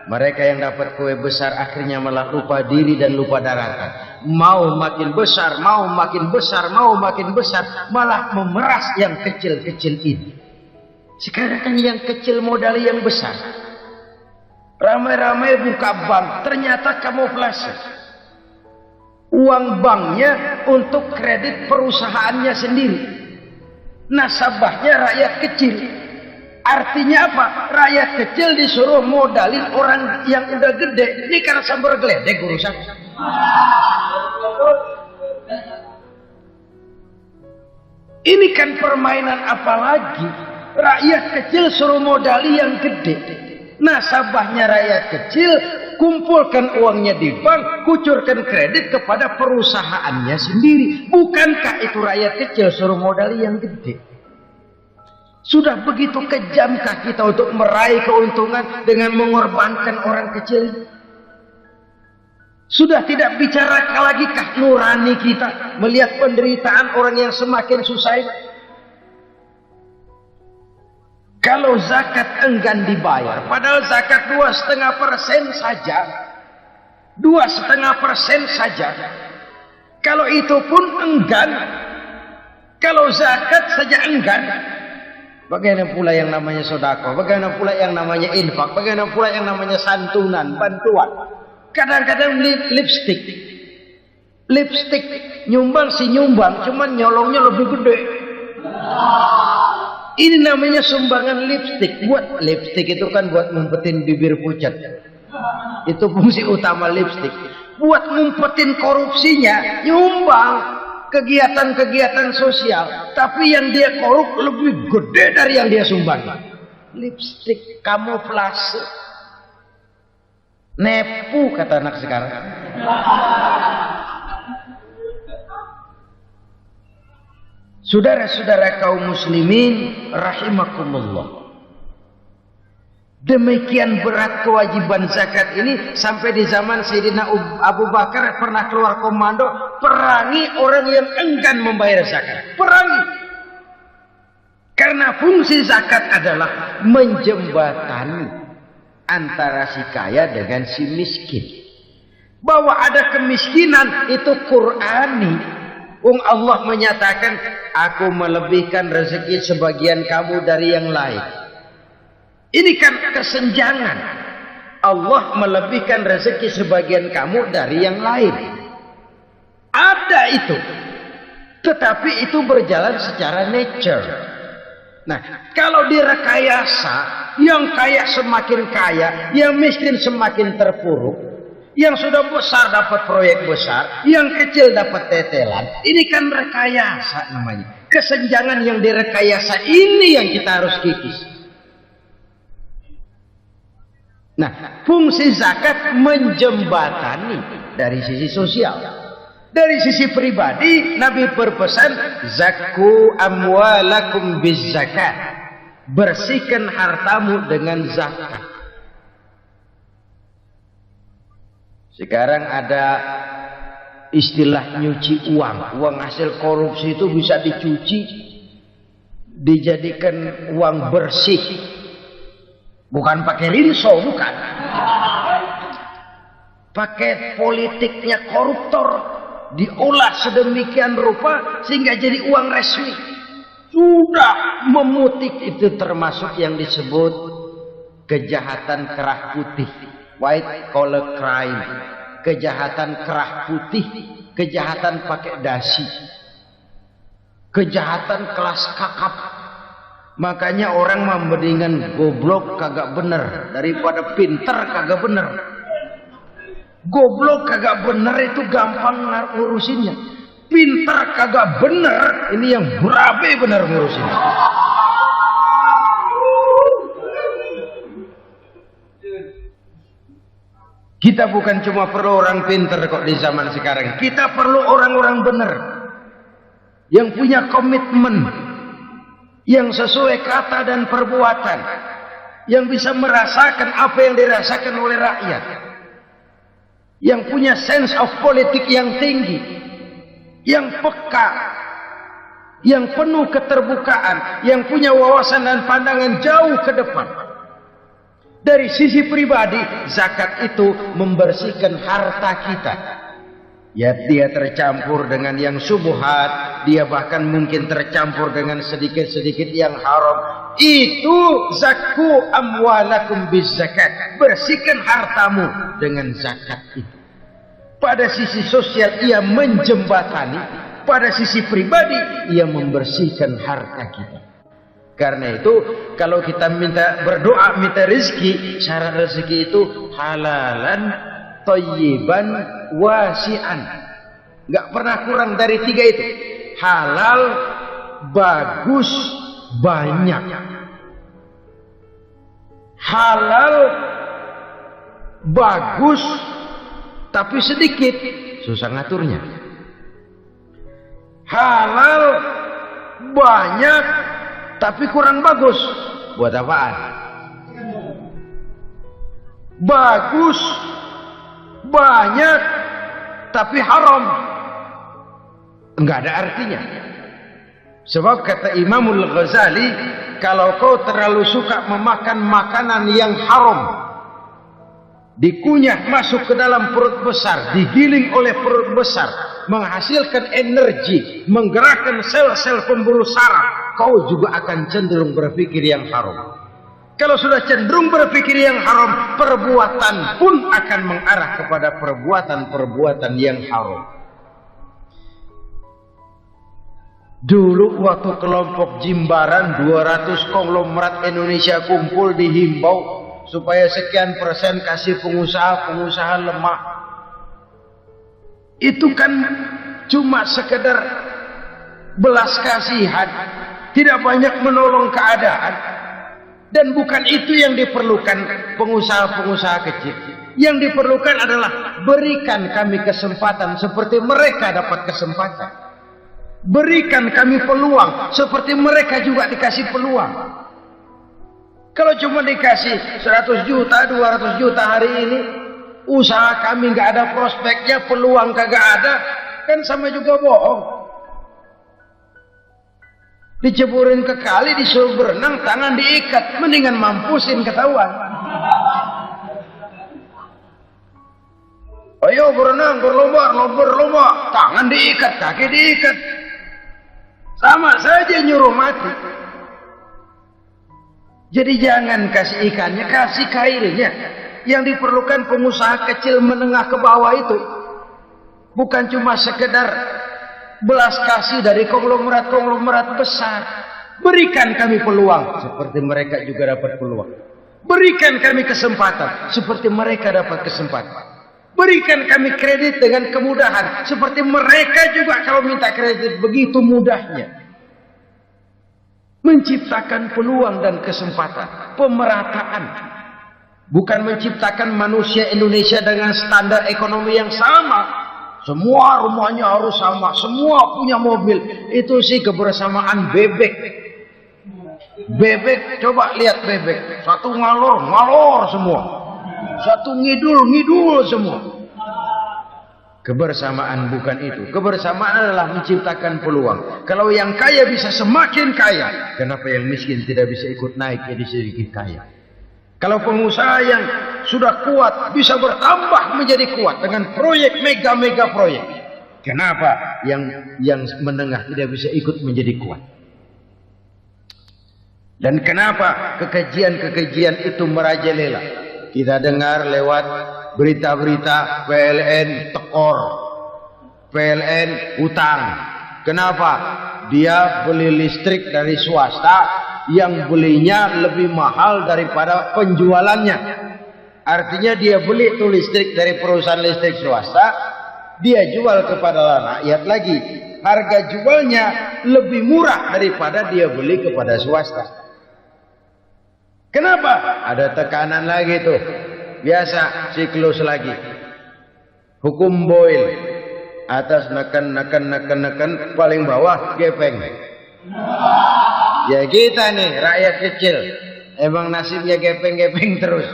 Mereka yang dapat kue besar akhirnya malah lupa diri dan lupa daratan. Mau makin besar, mau makin besar, mau makin besar, malah memeras yang kecil-kecil ini. Sekarang kan yang kecil modali yang besar. Ramai-ramai buka bank, ternyata kamuflase. Uang banknya untuk kredit perusahaannya sendiri. Nasabahnya rakyat kecil. Artinya apa? Rakyat kecil disuruh modalin orang yang udah gede. Ini karena sambar geledek urusan. Ini kan permainan apa lagi? Rakyat kecil suruh modali yang gede. Nasabahnya rakyat kecil, kumpulkan uangnya di bank, kucurkan kredit kepada perusahaannya sendiri. Bukankah itu rakyat kecil suruh modali yang gede? Sudah begitu kejamkah kita untuk meraih keuntungan dengan mengorbankan orang kecil? Sudah tidak bicara lagi kah nurani kita melihat penderitaan orang yang semakin susah ini? Kalau zakat enggan dibayar, padahal zakat 2,5% saja, 2,5% saja. Kalau itu pun enggan, kalau zakat saja enggan, bagaimana pula yang namanya sedekah? Bagaimana pula yang namanya infak? Bagaimana pula yang namanya santunan, bantuan? Kadang-kadang lipstick nyumbang si nyumbang, cuman nyolongnya lebih gede. Ini namanya sumbangan lipstick. Buat lipstick itu kan buat ngumpetin bibir pucat. Itu fungsi utama lipstick. Buat ngumpetin korupsinya, nyumbang kegiatan-kegiatan sosial. Tapi yang dia korup lebih gede dari yang dia sumbang. Lipstick kamuflase. Nepu kata anak sekarang. Saudara-saudara kaum muslimin rahimakumullah. Demikian berat kewajiban zakat ini sampai di zaman Sayyidina Abu Bakar pernah keluar komando perangi orang yang enggan membayar zakat. Perangi. Karena fungsi zakat adalah menjembatani antara si kaya dengan si miskin. Bahwa ada kemiskinan itu Qur'ani. Allah menyatakan, aku melebihkan rezeki sebagian kamu dari yang lain. Ini kan kesenjangan. Allah melebihkan rezeki sebagian kamu dari yang lain. Ada itu. Tetapi itu berjalan secara nature. Nah, kalau direkayasa, yang kaya semakin kaya, yang miskin semakin terpuruk. Yang sudah besar dapat proyek besar, yang kecil dapat tetelan. Ini kan rekayasa namanya. Kesenjangan yang direkayasa ini yang kita harus kikis. Nah, fungsi zakat menjembatani dari sisi sosial. Dari sisi pribadi, Nabi berpesan, zakku amwalakum biz zakat. Bersihkan hartamu dengan zakat. Sekarang ada istilah nyuci uang. Uang hasil korupsi itu bisa dicuci, dijadikan uang bersih. Bukan pakai rinso, bukan. Pakai politiknya koruptor, diolah sedemikian rupa sehingga jadi uang resmi. Sudah memutik, itu termasuk yang disebut kejahatan kerah putih. White collar crime, kejahatan kerah putih, kejahatan pakai dasi, kejahatan kelas kakap. Makanya orang mendingan goblok kagak bener daripada pinter kagak bener. Goblok kagak bener itu gampang ngurusinnya. Pinter kagak bener ini yang berabe bener ngurusinnya. Kita bukan cuma perlu orang pinter kok di zaman sekarang. Kita perlu orang-orang benar. Yang punya komitmen. Yang sesuai kata dan perbuatan. Yang bisa merasakan apa yang dirasakan oleh rakyat. Yang punya sense of politik yang tinggi. Yang peka. Yang penuh keterbukaan. Yang punya wawasan dan pandangan jauh ke depan. Dari sisi pribadi, zakat itu membersihkan harta kita. Ya, dia tercampur dengan yang syubhat, dia bahkan mungkin tercampur dengan sedikit-sedikit yang haram. Itu zakku amwalakum bizakat. Bersihkan hartamu dengan zakat itu. Pada sisi sosial ia menjembatani, pada sisi pribadi ia membersihkan harta kita. Karena itu kalau kita berdoa minta rezeki, syarat rezeki itu halalan, thayyiban, wasi'an. Enggak pernah kurang dari 3 itu. Halal, bagus, banyak. Halal, bagus, tapi sedikit, susah ngaturnya. Halal, banyak, tapi kurang bagus. Buat apaan? Bagus, banyak, tapi haram. Enggak ada artinya. Sebab kata Imamul Ghazali, kalau kau terlalu suka memakan makanan yang haram, dikunyah masuk ke dalam perut besar, digiling oleh perut besar, menghasilkan energi, menggerakkan sel-sel pembuluh saraf, kau juga akan cenderung berpikir yang haram. Kalau sudah cenderung berpikir yang haram, perbuatan pun akan mengarah kepada perbuatan-perbuatan yang haram. Dulu waktu kelompok Jimbaran 200 konglomerat Indonesia kumpul, dihimbau supaya sekian persen kasih pengusaha lemah. Itu kan cuma sekedar belas kasihan, tidak banyak menolong keadaan. Dan bukan itu yang diperlukan pengusaha-pengusaha kecil. Yang diperlukan adalah berikan kami kesempatan seperti mereka dapat kesempatan. Berikan kami peluang seperti mereka juga dikasih peluang. Kalau cuma dikasih 100 juta, 200 juta hari ini, usaha kami nggak ada prospeknya, peluang kagak ada, kan sama juga bohong. Diceburin ke kali, disuruh berenang, tangan diikat, mendingan mampusin ketahuan. Ayo berenang, berlomba, tangan diikat, kaki diikat. Sama saja nyuruh mati. Jadi jangan kasih ikannya, kasih kailnya. Yang diperlukan pengusaha kecil menengah ke bawah itu bukan cuma sekedar belas kasih dari konglomerat besar. Berikan kami peluang seperti mereka juga dapat peluang. Berikan kami kesempatan seperti mereka dapat kesempatan. Berikan kami kredit dengan kemudahan seperti mereka juga kalau minta kredit begitu mudahnya. Menciptakan peluang dan kesempatan, pemerataan. Bukan menciptakan manusia Indonesia dengan standar ekonomi yang sama. Semua rumahnya harus sama, semua punya mobil. Itu sih kebersamaan bebek. Bebek, coba lihat bebek. Satu ngalor semua. Satu ngidul semua. Kebersamaan bukan itu. Kebersamaan adalah menciptakan peluang. Kalau yang kaya bisa semakin kaya, kenapa yang miskin tidak bisa ikut naik jadi sedikit kaya? Kalau pengusaha yang sudah kuat bisa bertambah menjadi kuat dengan proyek mega proyek, kenapa yang menengah tidak bisa ikut menjadi kuat? Dan kenapa kekejian itu merajalela? Kita dengar lewat berita-berita PLN tekor, PLN utang. Kenapa? Dia beli listrik dari swasta yang belinya lebih mahal daripada penjualannya. Artinya dia beli itu listrik dari perusahaan listrik swasta, dia jual kepada rakyat lagi. Harga jualnya lebih murah daripada dia beli kepada swasta. Kenapa? Ada tekanan lagi tuh. Biasa siklus lagi. Hukum Boyle. Atas neken, paling bawah gepeng. Ya kita nih rakyat kecil. Emang nasibnya gepeng terus.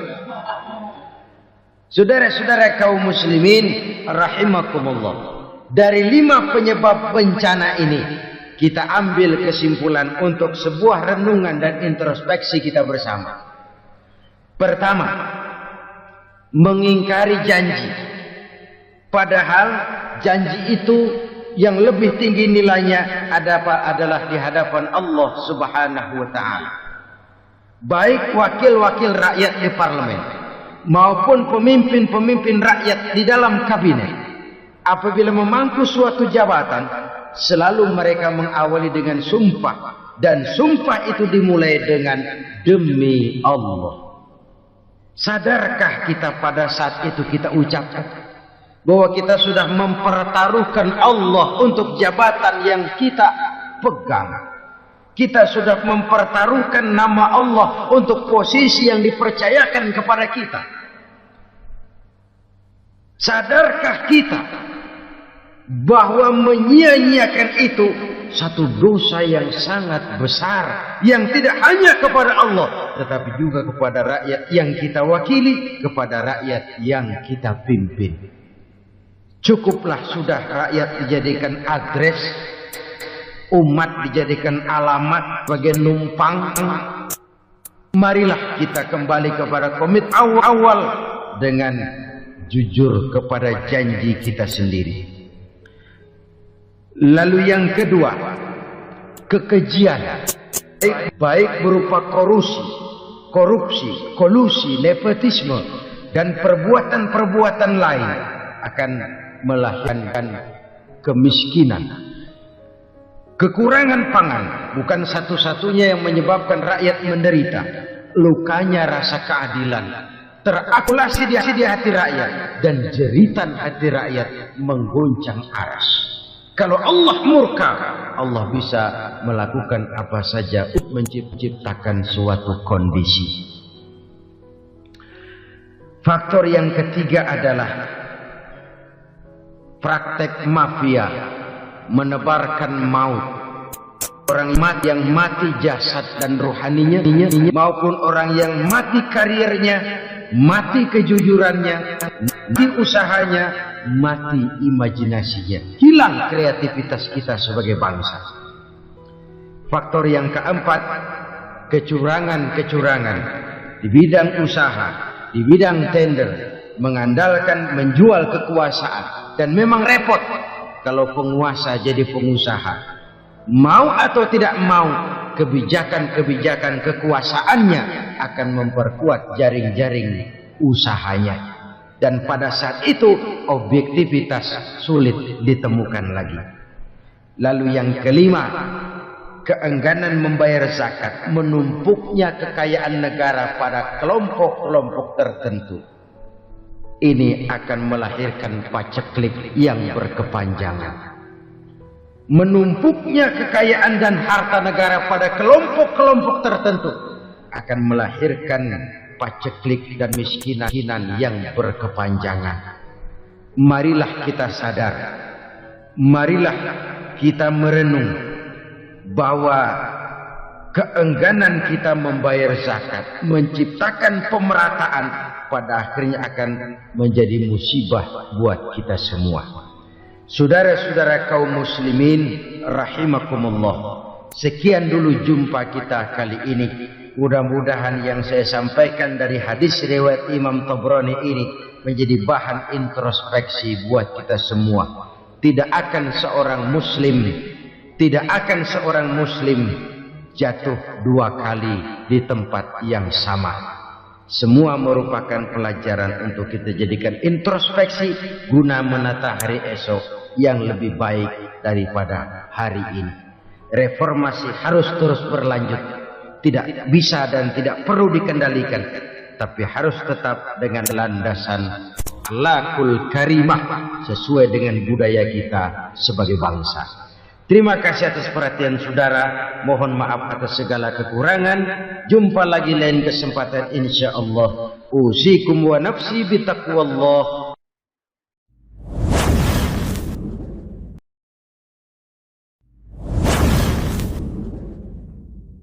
Saudara-saudara kaum muslimin rahimakumullah. Dari 5 penyebab bencana ini, kita ambil kesimpulan untuk sebuah renungan dan introspeksi kita bersama. Pertama, mengingkari janji. Padahal janji itu yang lebih tinggi nilainya adalah di hadapan Allah Subhanahu wa taala. Baik wakil-wakil rakyat di parlemen maupun pemimpin-pemimpin rakyat di dalam kabinet, apabila memangku suatu jabatan, selalu mereka mengawali dengan sumpah, dan sumpah itu dimulai dengan demi Allah. Sadarkah kita pada saat itu kita ucapkan bahwa kita sudah mempertaruhkan Allah untuk jabatan yang kita pegang? Kita sudah mempertaruhkan nama Allah untuk posisi yang dipercayakan kepada kita. Sadarkah kita bahwa menyia-nyiakan itu satu dosa yang sangat besar, yang tidak hanya kepada Allah tetapi juga kepada rakyat yang kita wakili, kepada rakyat yang kita pimpin. Cukuplah sudah rakyat dijadikan adres, umat dijadikan alamat sebagai numpang. Marilah kita kembali kepada komit awal dengan jujur kepada janji kita sendiri. Lalu yang kedua, kekejian, baik berupa korupsi, kolusi, nepotisme, dan perbuatan-perbuatan lain akan melahirkan kemiskinan. Kekurangan pangan bukan satu-satunya yang menyebabkan rakyat menderita. Lukanya rasa keadilan terakumulasi di hati rakyat, dan jeritan hati rakyat mengguncang aras. Kalau Allah murka, Allah bisa melakukan apa saja untuk menciptakan suatu kondisi. Faktor yang ketiga adalah praktek mafia, menebarkan maut. Orang yang mati jasad dan rohaninya, maupun orang yang mati karirnya, mati kejujurannya, mati usahanya, mati imajinasinya. Hilang kreativitas kita sebagai bangsa. Faktor yang keempat, kecurangan-kecurangan di bidang usaha, di bidang tender, mengandalkan menjual kekuasaan. Dan memang repot kalau penguasa jadi pengusaha. Mau atau tidak mau, kebijakan-kebijakan kekuasaannya akan memperkuat jaring-jaring usahanya. Dan pada saat itu objektivitas sulit ditemukan lagi. Lalu yang kelima, keengganan membayar zakat, menumpuknya kekayaan negara pada kelompok-kelompok tertentu. Ini akan melahirkan paceklik yang berkepanjangan. Menumpuknya kekayaan dan harta negara pada kelompok-kelompok tertentu akan melahirkan paceklik dan miskinan yang berkepanjangan. Marilah kita sadar, marilah kita merenung bahwa keengganan kita membayar zakat, menciptakan pemerataan, pada akhirnya akan menjadi musibah buat kita semua. Saudara-saudara kaum muslimin rahimakumullah, sekian dulu jumpa kita kali ini. Mudah-mudahan yang saya sampaikan dari hadis riwayat Imam Tabrani ini menjadi bahan introspeksi buat kita semua. Tidak akan seorang muslim jatuh dua kali di tempat yang sama. Semua merupakan pelajaran untuk kita jadikan introspeksi guna menata hari esok yang lebih baik daripada hari ini. Reformasi harus terus berlanjut. Tidak bisa dan tidak perlu dikendalikan, tapi harus tetap dengan landasan akhlakul karimah sesuai dengan budaya kita sebagai bangsa. Terima kasih atas perhatian saudara. Mohon maaf atas segala kekurangan. Jumpa lagi lain kesempatan insyaallah. Usikum wa nafsi bitaqwallah.